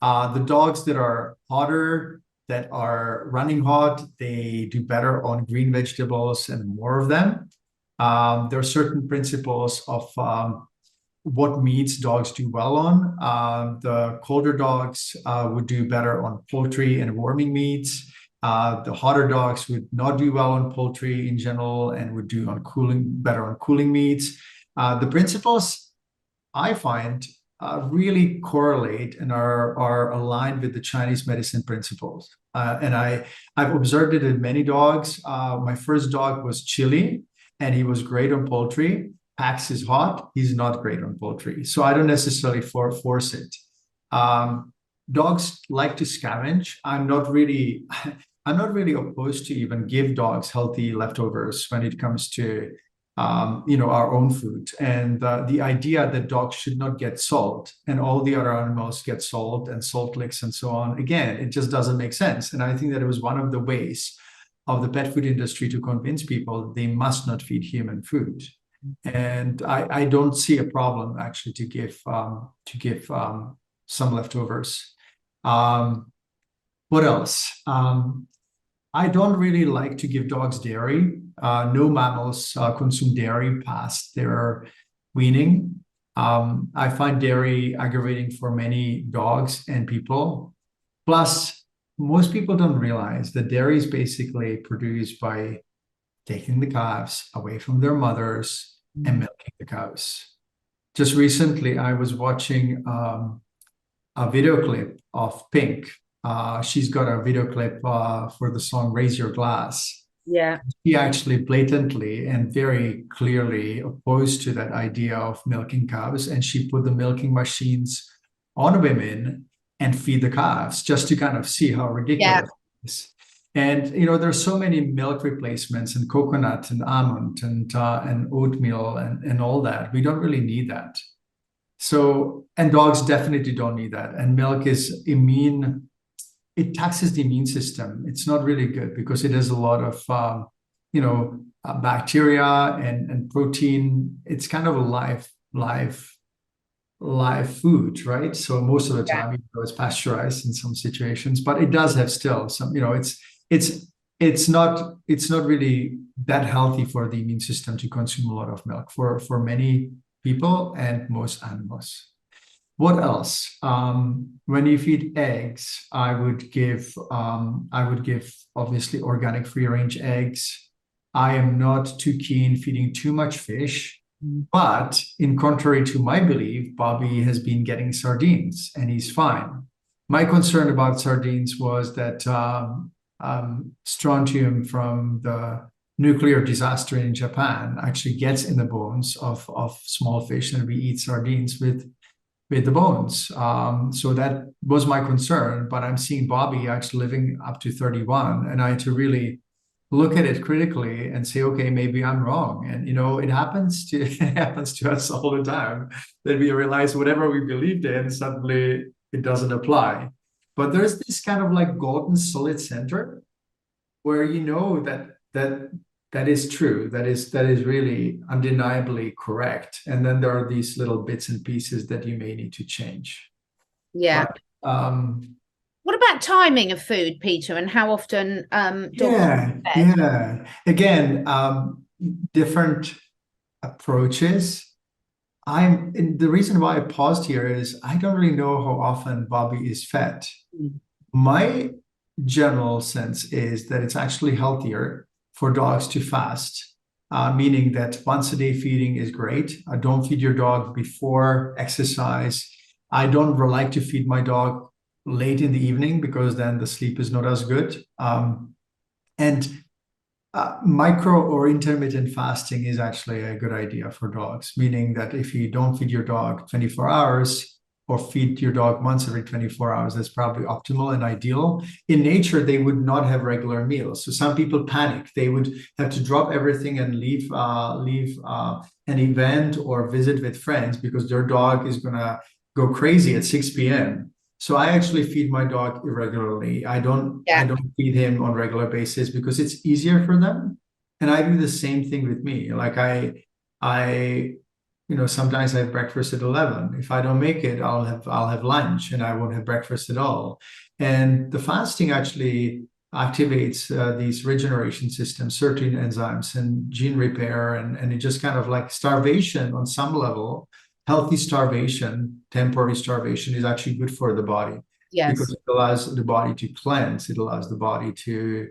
on. The dogs that are hotter, that are running hot, they do better on green vegetables and more of them. There are certain principles of what meats dogs do well on. The colder dogs would do better on poultry and warming meats. The hotter dogs would not do well on poultry in general and would do on better on cooling meats. The principles I find really correlate and are aligned with the Chinese medicine principles. And I've observed it in many dogs. My first dog was Chili, and he was great on poultry. Pax is hot, he's not great on poultry. So I don't necessarily force it. Um, Dogs like to scavenge. I'm not really opposed to even give dogs healthy leftovers when it comes to our own food. And the idea that dogs should not get salt and all the other animals get salt and salt licks and so on, again, it just doesn't make sense. And I think that it was one of the ways of the pet food industry to convince people they must not feed human food. And I don't see a problem actually to give some leftovers. Um, what else? I don't really like to give dogs dairy. No mammals consume dairy past their weaning. I find dairy aggravating for many dogs and people. Plus, most people don't realize that dairy is basically produced by taking the calves away from their mothers and milking the cows. Just recently, I was watching a video clip of Pink. She's got a video clip for the song Raise Your Glass. yeah, She actually blatantly and very clearly opposed to that idea of milking cows, and she put the milking machines on women and feed the calves just to kind of see how yeah, ridiculous it is. And there's so many milk replacements and coconut and almond and oatmeal and all that. We don't really need that. So, and dogs definitely don't need that. And milk is immune, it taxes the immune system. It's not really good because it has a lot of, bacteria and protein. It's kind of a live food, right? So most of the yeah, time, it's pasteurized in some situations, but it does have still some, it's it's not really that healthy for the immune system to consume a lot of milk for many people and most animals. What else? When you feed eggs, I would give obviously organic free range eggs. I am not too keen feeding too much fish, but in contrary to my belief, Bobby has been getting sardines and he's fine. My concern about sardines was that strontium from the nuclear disaster in Japan actually gets in the bones of small fish, and we eat sardines with the bones. So that was my concern. But I'm seeing Bobby actually living up to 31, and I had to really look at it critically and say, okay, maybe I'm wrong. And it happens to it happens to us all the time that we realize whatever we believed in, suddenly it doesn't apply. But there's this kind of like golden solid center where you know that that that is true. That is really undeniably correct. And then there are these little bits and pieces that you may need to change. Yeah. But What about timing of food, Peter, and how often dogs yeah, are fed? yeah. Again, different approaches. And the reason why I paused here is I don't really know how often Bobi is fed. Mm. My general sense is that it's actually healthier for dogs to fast, meaning that once a day feeding is great. Don't feed your dog before exercise. I don't like to feed my dog late in the evening because then the sleep is not as good. And micro or intermittent fasting is actually a good idea for dogs, meaning that if you don't feed your dog 24 hours or feed your dog once every 24 hours, that's probably optimal and ideal. In nature, they would not have regular meals. So some people panic. They would have to drop everything and leave an event or visit with friends because their dog is going to go crazy at 6 p.m. So I actually feed my dog irregularly. I don't feed him on regular basis because it's easier for them. And I do the same thing with me. Like I sometimes I have breakfast at 11. If I don't make it, I'll have lunch and I won't have breakfast at all. And the fasting actually activates these regeneration systems, certain enzymes and gene repair, and it just kind of like starvation on some level. Healthy starvation, temporary starvation is actually good for the body because Yes. it allows the body to cleanse. It allows the body to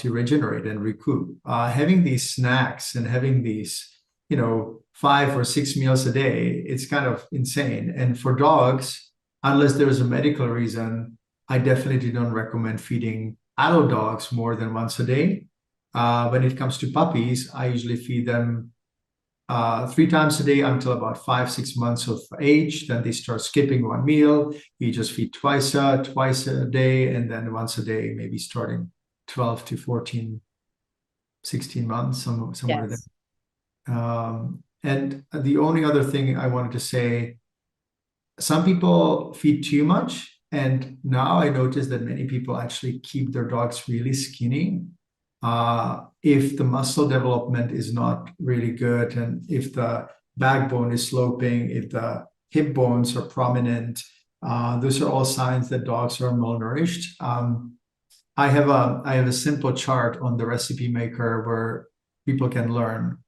regenerate and recoup. Having these snacks and having these, 5 or 6 meals a day, it's kind of insane. And for dogs, unless there is a medical reason, I definitely don't recommend feeding adult dogs more than once a day. When it comes to puppies, I usually feed them 3 times a day until about 5, 6 months of age. Then they start skipping one meal. You just feed twice a day, and then once a day, maybe starting 12 to 14, 16 months, somewhere there. Yes. And the only other thing I wanted to say, some people feed too much. And now I notice that many people actually keep their dogs really skinny. If the muscle development is not really good, and if the backbone is sloping, if the hip bones are prominent, those are all signs that dogs are malnourished. I have a simple chart on the recipe maker where people can learn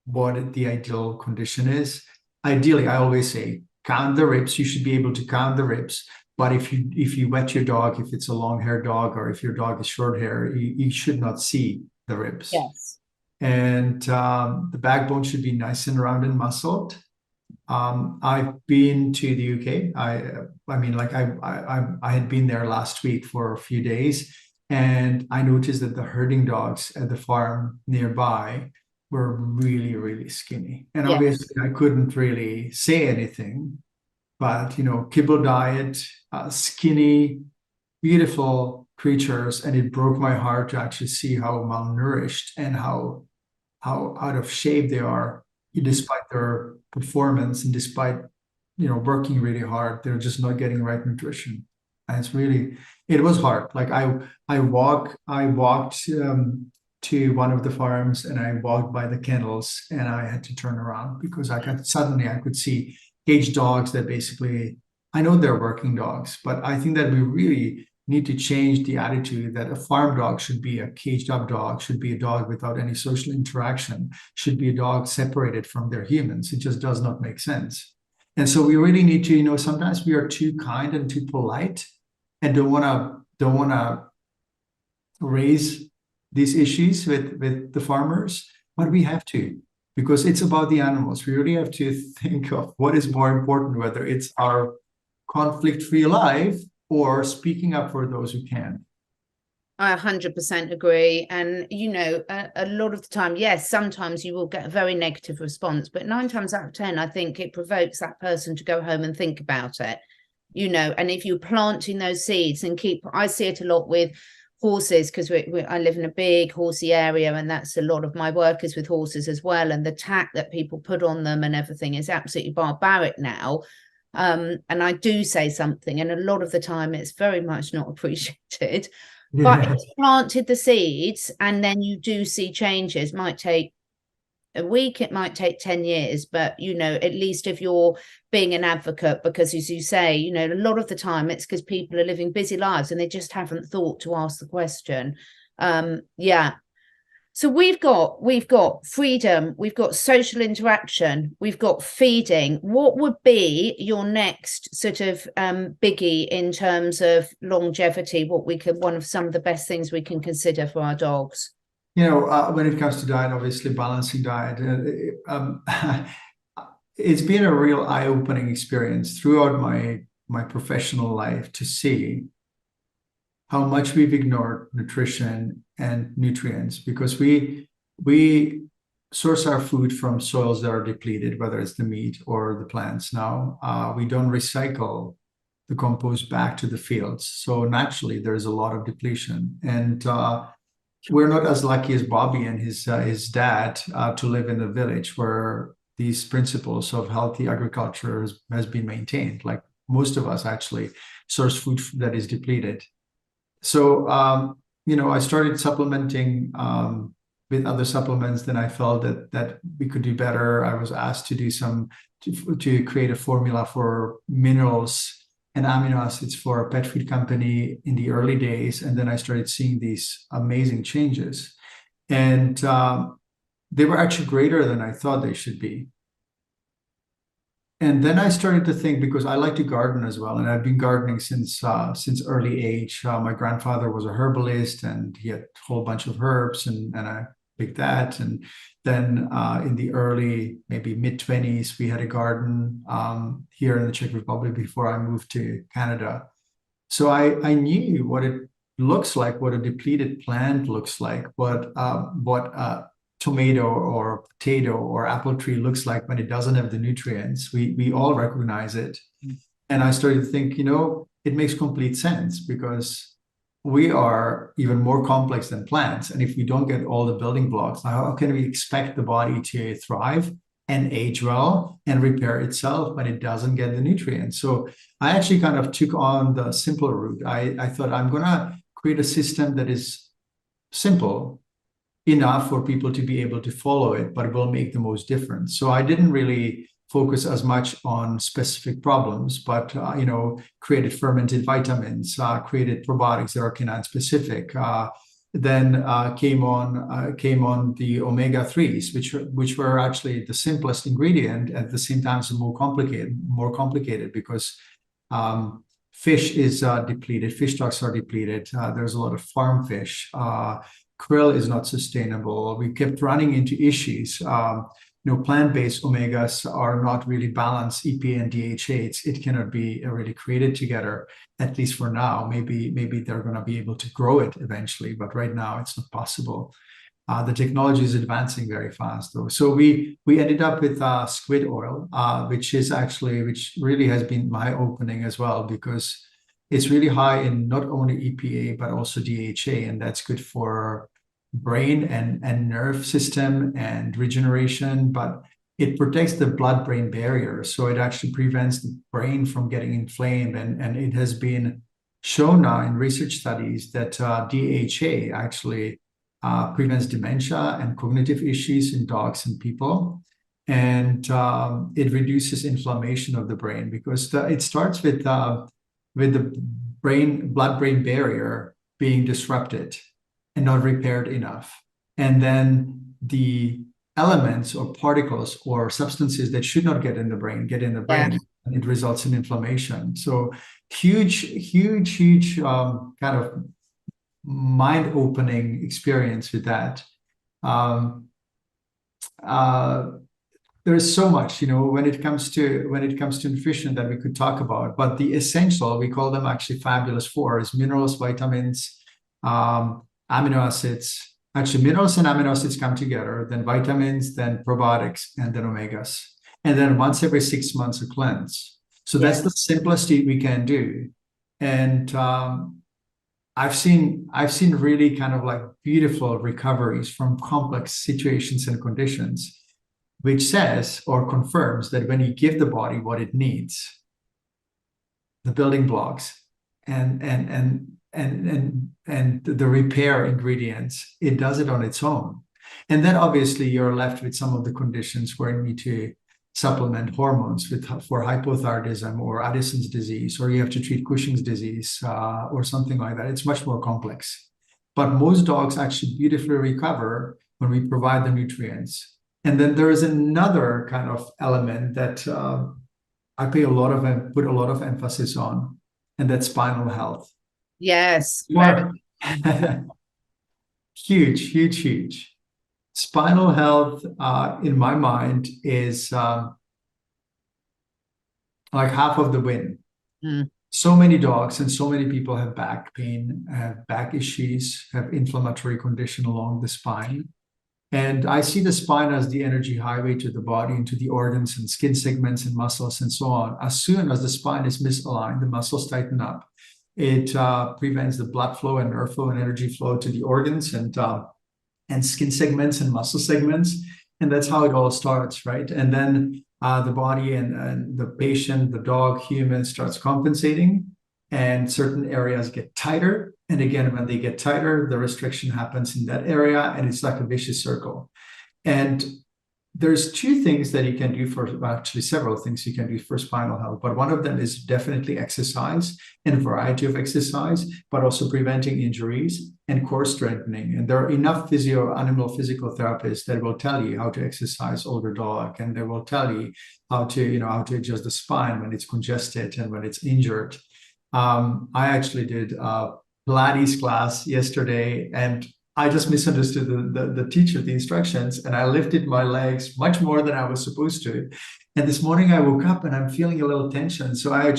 what the ideal condition is. Ideally, I always say count the ribs. You should be able to count the ribs. But if you wet your dog, if it's a long hair dog or if your dog is short hair, you should not see the ribs. Yes. And the backbone should be nice and round and muscled. I've been to the UK. I had been there last week for a few days, and I noticed that the herding dogs at the farm nearby were really, really skinny. And Yes. obviously, I couldn't really say anything, but kibble diet, skinny, beautiful creatures, and it broke my heart to actually see how malnourished and how out of shape they are, despite their performance and despite working really hard. They're just not getting right nutrition, and it was hard. Like I walked to one of the farms and I walked by the kennels and I had to turn around because I could see caged dogs that basically, I know they're working dogs, but I think that we really need to change the attitude that a farm dog should be a caged up dog, should be a dog without any social interaction, should be a dog separated from their humans. It just does not make sense. And so we really need to, sometimes we are too kind and too polite and don't want to raise these issues with the farmers, but we have to, because it's about the animals. We really have to think of what is more important, whether it's our conflict-free life or speaking up for those who can. I 100% agree. And, a lot of the time, yes, sometimes you will get a very negative response, but 9 times out of 10, I think it provokes that person to go home and think about it, and if you're planting those seeds and I see it a lot with horses, because I live in a big horsey area, and that's a lot of my work is with horses as well. And the tack that people put on them and everything is absolutely barbaric now. And I do say something, and a lot of the time it's very much not appreciated. But Yeah. it's planted the seeds and then you do see changes. Might take a week, it might take 10 years, but at least if you're being an advocate, because as you say, a lot of the time it's because people are living busy lives and they just haven't thought to ask the question. Yeah. So we've got freedom, we've got social interaction, we've got feeding. What would be your next sort of biggie in terms of longevity? One of some of the best things we can consider for our dogs? When it comes to diet, obviously balancing diet, it's been a real eye-opening experience throughout my professional life to see how much we've ignored nutrition and nutrients because we source our food from soils that are depleted, whether it's the meat or the plants. Now, we don't recycle the compost back to the fields, so naturally there's a lot of depletion, and we're not as lucky as Bobi and his dad to live in the village where these principles of healthy agriculture has been maintained. Like most of us actually source food that is depleted. So, I started supplementing with other supplements. Then I felt that we could do better. I was asked to do to create a formula for minerals and amino acids for a pet food company in the early days. And then I started seeing these amazing changes. And they were actually greater than I thought they should be. And then I started to think, because I like to garden as well, and I've been gardening since early age. My grandfather was a herbalist, and he had a whole bunch of herbs, and I picked that. And then in the early, maybe mid-20s, we had a garden here in the Czech Republic before I moved to Canada. So I knew what it looks like, what a depleted plant looks like, what tomato or potato or apple tree looks like when it doesn't have the nutrients. We all recognize it. And I started to think, it makes complete sense because we are even more complex than plants. And if we don't get all the building blocks, how can we expect the body to thrive and age well and repair itself when it doesn't get the nutrients? So I actually kind of took on the simpler route. I thought I'm going to create a system that is simple enough for people to be able to follow it, but it will make the most difference. So I didn't really focus as much on specific problems, but created fermented vitamins, created probiotics that are canine specific. Then came on the omega 3s, which were actually the simplest ingredient, at the same time as more complicated because fish is depleted, fish stocks are depleted. There's a lot of farm fish. Krill is not sustainable. We kept running into issues. Plant-based omegas are not really balanced, EPA and DHA. It cannot be really created together, at least for now. Maybe they're going to be able to grow it eventually, but right now it's not possible. The technology is advancing very fast, though. So we ended up with squid oil, which really has been eye-opening as well, because it's really high in not only EPA, but also DHA, and that's good for brain and nerve system and regeneration, but it protects the blood-brain barrier. So it actually prevents the brain from getting inflamed. And it has been shown now in research studies that DHA actually prevents dementia and cognitive issues in dogs and people. And it reduces inflammation of the brain because it starts with the blood-brain barrier being disrupted and not repaired enough. And then the elements or particles or substances that should not get in the brain get in the brain, and it results in inflammation. So huge kind of mind-opening experience with that. There's so much, when it comes to nutrition that we could talk about, but the essential, we call them actually fabulous four, is minerals, vitamins, amino acids. Actually, minerals and amino acids come together, then vitamins, then probiotics, and then omegas. And then once every 6 months, a cleanse. So that's the simplest we can do. And I've seen really kind of like beautiful recoveries from complex situations and conditions, which says or confirms that when you give the body what it needs, the building blocks, and and the repair ingredients, it does it on its own. And then obviously you're left with some of the conditions where you need to supplement hormones for hypothyroidism or Addison's disease, or you have to treat Cushing's disease or something like that. It's much more complex. But most dogs actually beautifully recover when we provide the nutrients. And then there is another kind of element that I put a lot of emphasis on, and that's spinal health. Yes. Huge, huge, huge. Spinal health, in my mind, is like half of the win. Mm. So many dogs and so many people have back pain, have back issues, have inflammatory condition along the spine. And I see the spine as the energy highway to the body and to the organs and skin segments and muscles and so on. As soon as the spine is misaligned, the muscles tighten up. It prevents the blood flow and nerve flow and energy flow to the organs and skin segments and muscle segments. And that's how it all starts, right? And then the body and the patient, the dog, human starts compensating, and certain areas get tighter. And again, when they get tighter, the restriction happens in that area, and it's like a vicious circle. And there's two things that you can do actually several things you can do for spinal health, but one of them is definitely exercise and variety of exercise, but also preventing injuries and core strengthening. And there are enough animal physical therapists that will tell you how to exercise older dog, and they will tell you how to adjust the spine when it's congested and when it's injured. I actually did a Pilates class yesterday, and I just misunderstood the teacher, the instructions, and I lifted my legs much more than I was supposed to. And this morning I woke up and I'm feeling a little tension. So I'm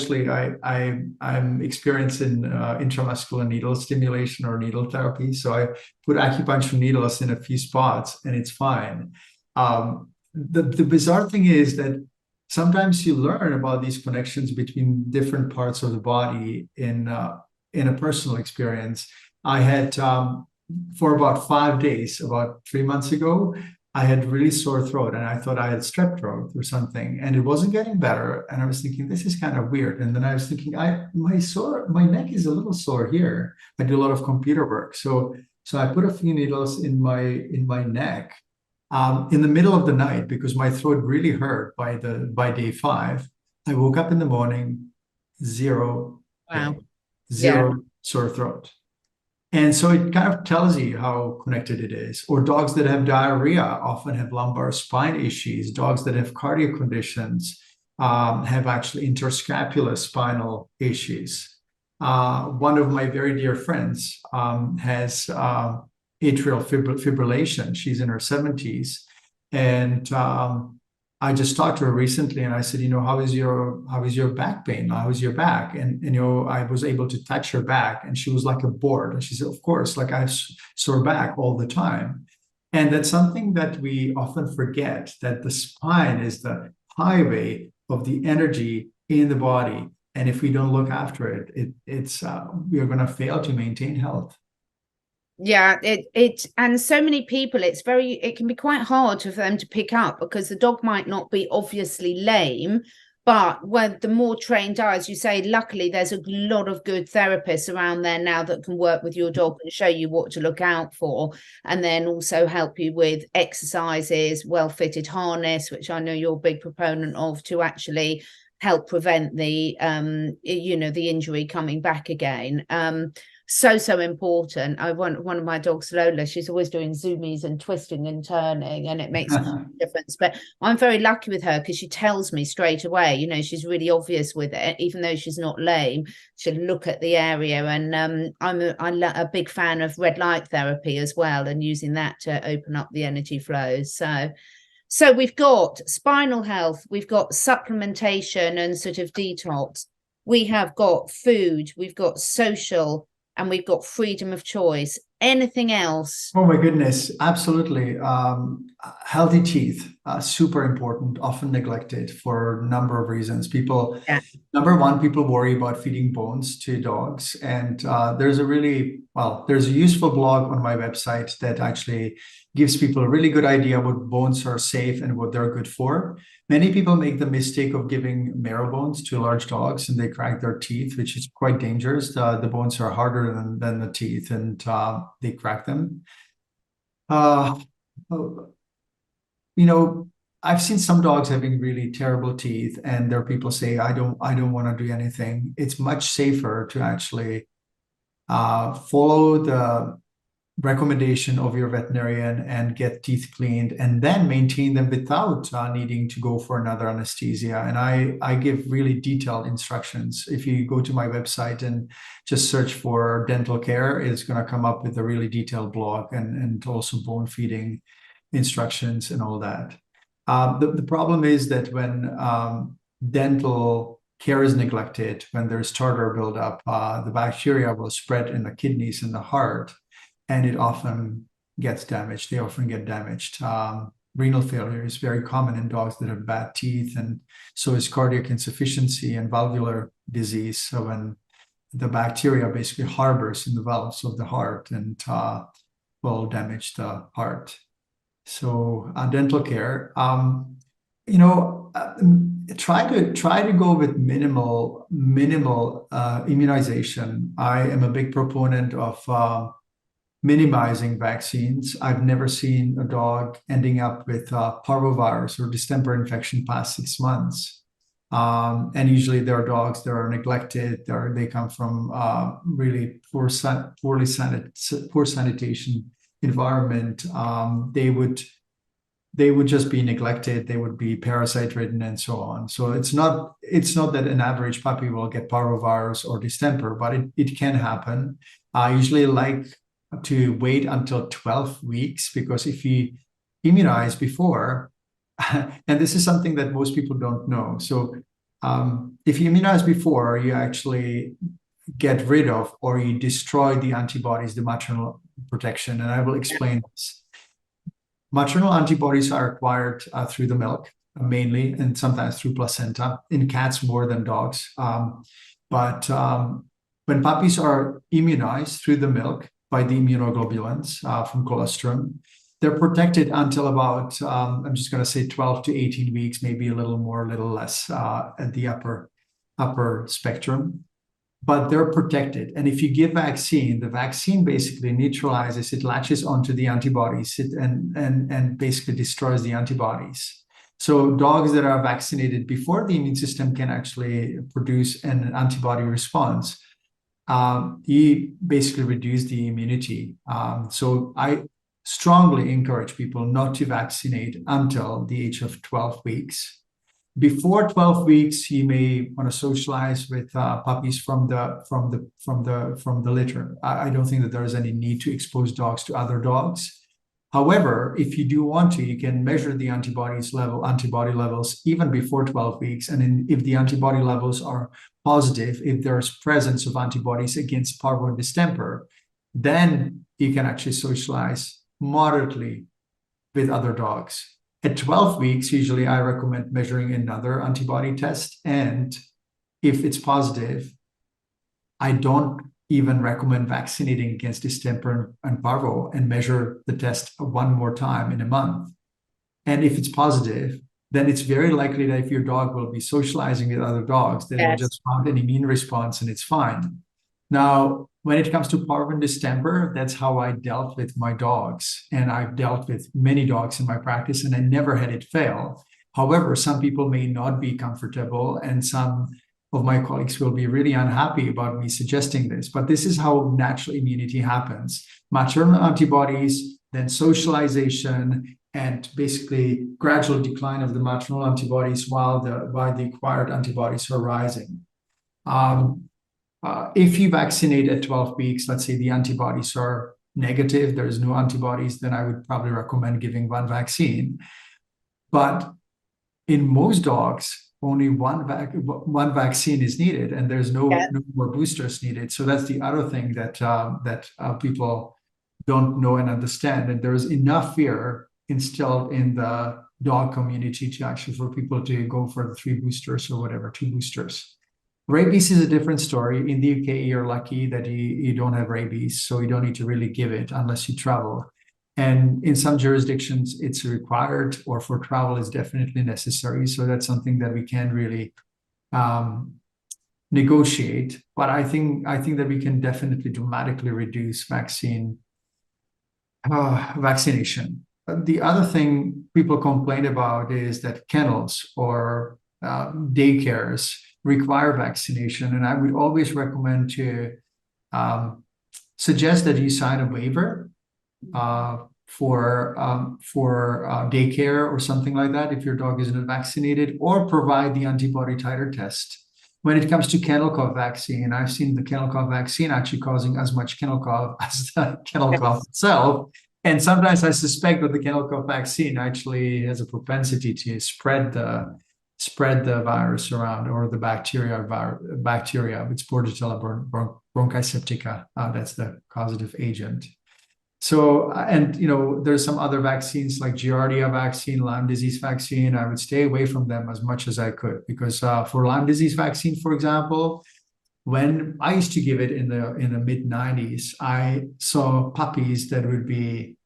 experiencing intramuscular needle stimulation or needle therapy. So I put acupuncture needles in a few spots, and it's fine. The bizarre thing is that sometimes you learn about these connections between different parts of the body in a personal experience. I had for about 5 days, about 3 months ago, I had really sore throat, and I thought I had strep throat or something, and it wasn't getting better. And I was thinking, this is kind of weird. And then I was thinking, my neck is a little sore here. I do a lot of computer work, so I put a few needles in my neck in the middle of the night because my throat really hurt by day 5. I woke up in the morning, zero sore throat. And so it kind of tells you how connected it is. Or dogs that have diarrhea often have lumbar spine issues. Dogs that have cardiac conditions have actually interscapular spinal issues. One of my very dear friends has atrial fibrillation. She's in her 70s. And I just talked to her recently, and I said, how is your back pain? How is your back? And I was able to touch her back, and she was like a board. And she said, of course, like I have sore back all the time. And that's something that we often forget, that the spine is the highway of the energy in the body. And if we don't look after it, we are going to fail to maintain health. Yeah, and so many people, it can be quite hard for them to pick up, because the dog might not be obviously lame, but when the more trained eye, as you say, luckily there's a lot of good therapists around there now that can work with your dog and show you what to look out for, and then also help you with exercises, well-fitted harness, which I know you're a big proponent of, to actually help prevent the the injury coming back again. So important. One of my dogs, Lola, she's always doing zoomies and twisting and turning, and it makes a difference. But I'm very lucky with her because she tells me straight away. She's really obvious with it, even though she's not lame. She'll look at the area, and I'm a big fan of red light therapy as well, and using that to open up the energy flows. So we've got spinal health, we've got supplementation and sort of detox. We have got food, we've got social, and we've got freedom of choice. Anything else? Oh my goodness, absolutely. Healthy teeth, super important, often neglected for a number of reasons. People, Yeah. number one, people worry about feeding bones to dogs. And there's a useful blog on my website that actually gives people a really good idea what bones are safe and what they're good for. Many people make the mistake of giving marrow bones to large dogs and they crack their teeth, which is quite dangerous. The bones are harder than the teeth and they crack them. Uh, you know, I've seen some dogs having really terrible teeth, and there are people say, I don't want to do anything. It's much safer to actually follow the recommendation of your veterinarian and get teeth cleaned and then maintain them without needing to go for another anesthesia. And I give really detailed instructions. If you go to my website and just search for dental care, it's going to come up with a really detailed blog and also bone feeding instructions and all that. The problem is that when dental care is neglected, when there's tartar buildup, the bacteria will spread in the kidneys and the heart, and it often gets damaged. They often get damaged. Renal failure is very common in dogs that have bad teeth, and so is cardiac insufficiency and valvular disease. So when the bacteria basically harbors in the valves of the heart and will damage the heart. So dental care, try to go with minimal immunization. I am a big proponent of minimizing vaccines. I've never seen a dog ending up with parvovirus or distemper infection past 6 months. And usually there are dogs that are neglected. They come from really poor sanitation environment. They would just be neglected. They would be parasite ridden and so on. So it's not that an average puppy will get parvovirus or distemper, but it can happen. I usually like to wait until 12 weeks, because if you immunize before, and this is something that most people don't know. So if you immunize before, you actually get rid of or you destroy the antibodies, the maternal protection. And I will explain this. Maternal antibodies are acquired through the milk, mainly, and sometimes through placenta, in cats more than dogs. But when puppies are immunized through the milk by the immunoglobulins from colostrum, they're protected until about, I'm just going to say 12 to 18 weeks, maybe a little more, a little less at the upper spectrum. But they're protected. And if you give vaccine, the vaccine basically neutralizes, it latches onto the antibodies and basically destroys the antibodies. So dogs that are vaccinated before the immune system can actually produce an antibody response, you basically reduce the immunity. So I strongly encourage people not to vaccinate until the age of 12 weeks. Before 12 weeks, you may want to socialize with puppies from the litter. I don't think that there is any need to expose dogs to other dogs. However, if you do want to, you can measure the antibody levels even before 12 weeks. And if the antibody levels are positive, if there's presence of antibodies against parvo and distemper, then you can actually socialize moderately with other dogs. At 12 weeks, usually I recommend measuring another antibody test. And if it's positive, I don't even recommend vaccinating against distemper and parvo and measure the test one more time in a month. And if it's positive, then it's very likely that if your dog will be socializing with other dogs, they will just mount an immune response and it's fine. Now, when it comes to parvo and distemper, that's how I dealt with my dogs. And I've dealt with many dogs in my practice and I never had it fail. However, some people may not be comfortable and some of my colleagues will be really unhappy about me suggesting this. But this is how natural immunity happens. Maternal antibodies, then socialization, and basically gradual decline of the maternal antibodies while the acquired antibodies are rising. If you vaccinate at 12 weeks, let's say the antibodies are negative, there's no antibodies, then I would probably recommend giving one vaccine. But in most dogs, only one vaccine is needed, and there's no more boosters needed. So that's the other thing that people don't know and understand. And there's enough fear instilled in the dog community to actually for people to go for the 3 boosters or whatever, 2 boosters. Rabies is a different story. In the UK, you're lucky that you don't have rabies, so you don't need to really give it unless you travel. And in some jurisdictions, it's required, or for travel, it's definitely necessary. So that's something that we can really negotiate. But I think that we can definitely dramatically reduce vaccination. The other thing people complain about is that kennels or daycares require vaccination, and I would always recommend to suggest that you sign a waiver for daycare or something like that if your dog isn't vaccinated, or provide the antibody titer test. When it comes to kennel cough vaccine, I've seen the kennel cough vaccine actually causing as much kennel cough as the kennel cough itself. And sometimes I suspect that the kennel cough vaccine actually has a propensity to spread the virus around, or the bacteria, with Bordetella bronchoseptica. That's the causative agent. So, and there's some other vaccines like Giardia vaccine, Lyme disease vaccine. I would stay away from them as much as I could, because for Lyme disease vaccine, for example, when I used to give it in the mid 90s, I saw puppies that would be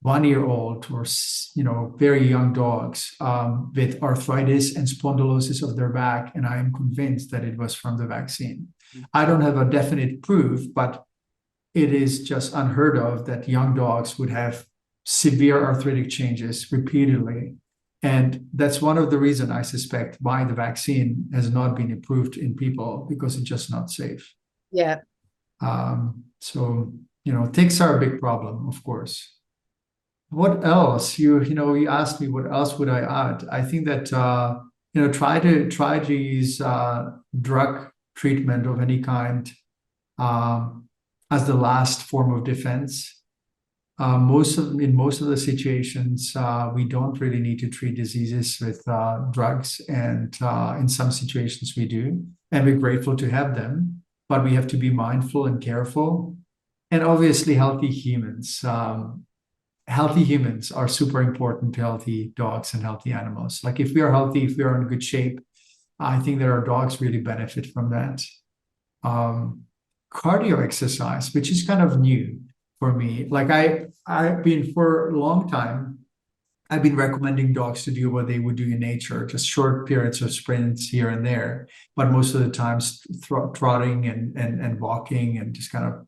1 year old, or very young dogs with arthritis and spondylosis of their back, and I am convinced that it was from the vaccine. I don't have a definite proof, but it is just unheard of that young dogs would have severe arthritic changes repeatedly. And that's one of the reasons I suspect why the vaccine has not been approved in people, because it's just not safe. Yeah. So, ticks are a big problem, of course. What else? You asked me what else would I add. I think that try to use drug treatment of any kind as the last form of defense. In most of the situations, we don't really need to treat diseases with drugs, and in some situations we do, and we're grateful to have them. But we have to be mindful and careful, and obviously healthy humans. Healthy humans are super important to healthy dogs and healthy animals. Like if we are healthy, if we are in good shape, I think that our dogs really benefit from that. Cardio exercise, which is kind of new for me. Like I've been for a long time, I've been recommending dogs to do what they would do in nature, just short periods of sprints here and there, but most of the times trotting and walking and just kind of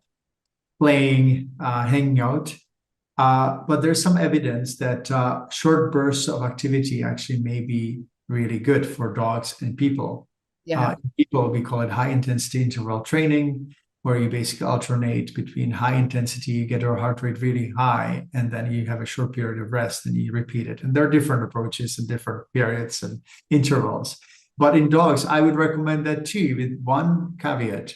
playing, hanging out. But there's some evidence that short bursts of activity actually may be really good for dogs and people. Yeah. People, we call it high intensity interval training, where you basically alternate between high intensity, you get your heart rate really high, and then you have a short period of rest and you repeat it. And there are different approaches and different periods and intervals. But in dogs, I would recommend that too, with one caveat.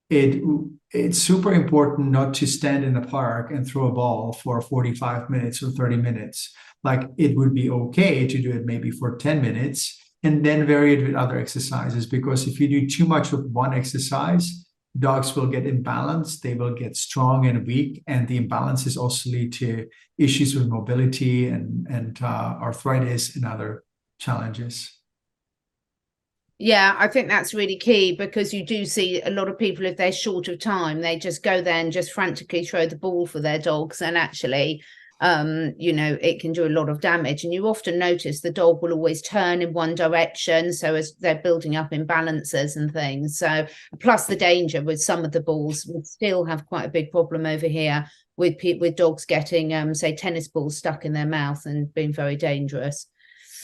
It's super important not to stand in the park and throw a ball for 45 minutes or 30 minutes. Like it would be okay to do it maybe for 10 minutes and then vary it with other exercises, because if you do too much of one exercise, dogs will get imbalanced, they will get strong and weak, and the imbalances also lead to issues with mobility and arthritis and other challenges. Yeah, I think that's really key, because you do see a lot of people, if they're short of time, they just go there and just frantically throw the ball for their dogs, and actually it can do a lot of damage. And you often notice the dog will always turn in one direction, so as they're building up imbalances and things. So plus the danger with some of the balls, we still have quite a big problem over here with dogs getting say tennis balls stuck in their mouth and being very dangerous.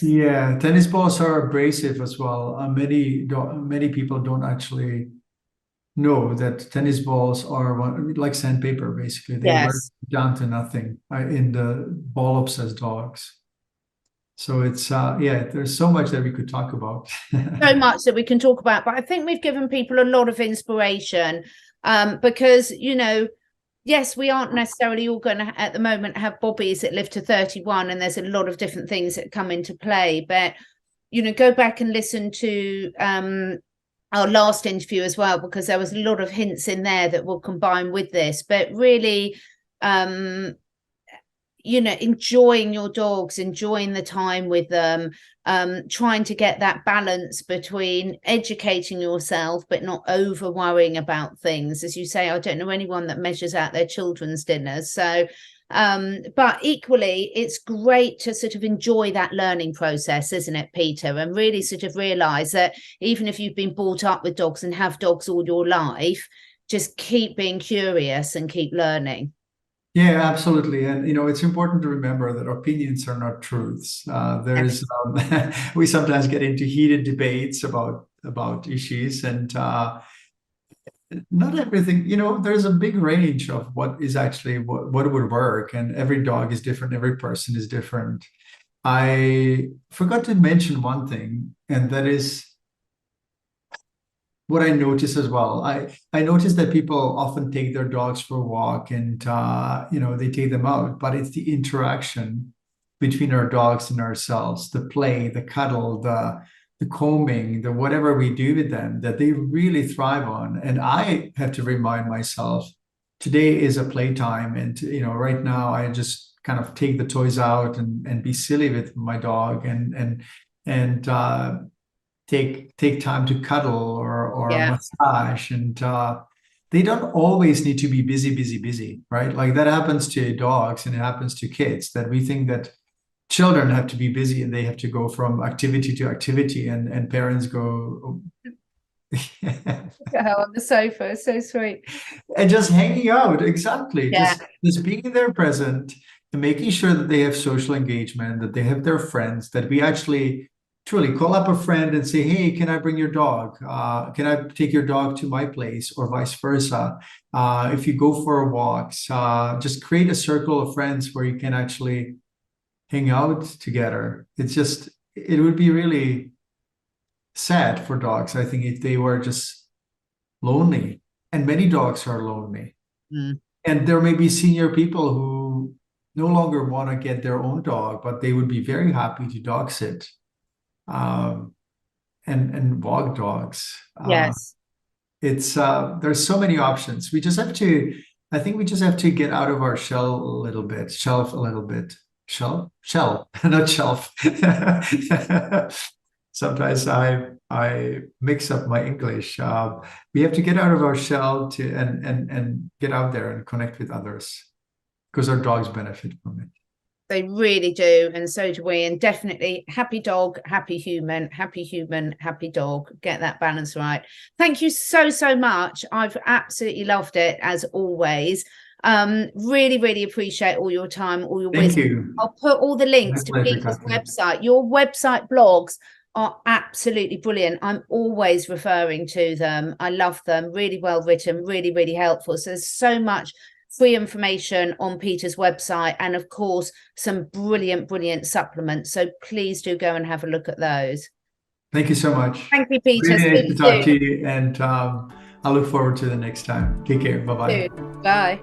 Yeah, tennis balls are abrasive as well. Many people don't actually know that tennis balls are like sandpaper, basically. They wear down to nothing in the ball-obsessed dogs. So it's, there's so much that we could talk about. So much that we can talk about, but I think we've given people a lot of inspiration because, yes, we aren't necessarily all going to, at the moment, have Bobbies that live to 31, and there's a lot of different things that come into play. But, go back and listen to our last interview as well, because there was a lot of hints in there that will combine with this. But really, enjoying your dogs, enjoying the time with them, trying to get that balance between educating yourself but not over worrying about things. As you say, I don't know anyone that measures out their children's dinners. So but equally, it's great to sort of enjoy that learning process, isn't it, Peter? And really sort of realize that even if you've been brought up with dogs and have dogs all your life, just keep being curious and keep learning. Yeah, absolutely. And, it's important to remember that opinions are not truths. We sometimes get into heated debates about issues, and not everything, there's a big range of what is actually what would work, and every dog is different, every person is different. I forgot to mention one thing, and that is what I notice as well. I notice that people often take their dogs for a walk, and they take them out, but it's the interaction between our dogs and ourselves, the play, the cuddle, the combing, the whatever we do with them, that they really thrive on. And I have to remind myself, today is a playtime, and right now I just kind of take the toys out and be silly with my dog, and take time to cuddle or Yeah. massage, and they don't always need to be busy, right? Like that happens to dogs and it happens to kids, that we think that children have to be busy and they have to go from activity to activity, and parents go On the sofa, so sweet. and just hanging out. Exactly. Yeah. Just being there present and making sure that they have social engagement, that they have their friends, that we actually truly call up a friend and say, hey, can I bring your dog? Can I take your dog to my place, or vice versa? If you go for walks, just create a circle of friends where you can actually hang out together. It would be really sad for dogs, I think, if they were just lonely. And many dogs are lonely. Mm. And there may be senior people who no longer want to get their own dog, but they would be very happy to dog sit. And walk dogs. Yes. It's there's so many options. I think we just have to get out of our shelf a little bit, not shelf. Sometimes I mix up my English. We have to get out of our shell and get out there and connect with others, because our dogs benefit from it. They really do, and so do we. And definitely happy dog, happy human, happy dog. Get that balance right. Thank you so much. I've absolutely loved it, as always. Really appreciate all your time, all your wisdom. Thank you. I'll put all the links My to pleasure, Peter's Catherine. website. Your website blogs are absolutely brilliant. I'm always referring to them. I love them. Really well written, really helpful. So there's so much free information on Peter's website, and of course some brilliant supplements, so please do go and have a look at those. Thank you so much. Thank you, Peter. Really nice to talk to you, and I look forward to the next time. Take care. Bye-bye. Bye.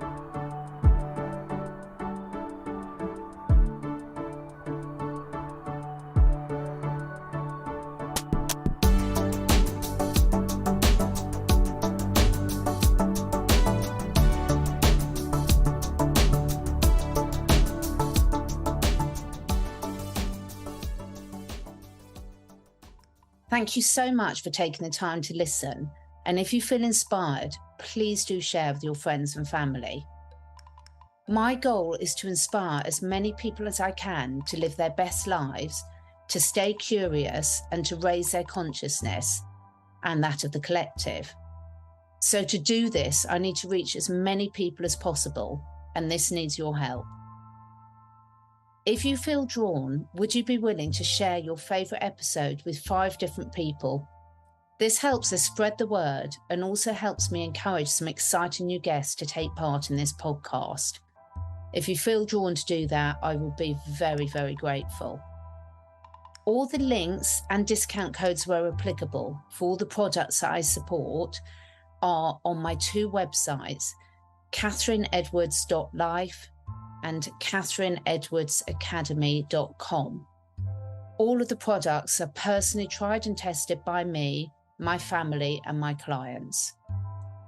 Thank you so much for taking the time to listen. And if you feel inspired, please do share with your friends and family. My goal is to inspire as many people as I can to live their best lives, to stay curious, and to raise their consciousness and that of the collective. So to do this, I need to reach as many people as possible, and this needs your help. If you feel drawn, would you be willing to share your favourite episode with 5 different people? This helps us spread the word and also helps me encourage some exciting new guests to take part in this podcast. If you feel drawn to do that, I will be very grateful. All the links and discount codes where applicable for all the products that I support are on my 2 websites, catherineedwards.life and catherineedwardsacademy.com. All of the products are personally tried and tested by me, my family and my clients.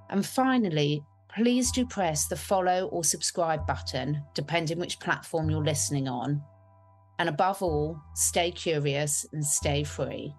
And finally, please do press the follow or subscribe button, depending which platform you're listening on. And above all, stay curious and stay free.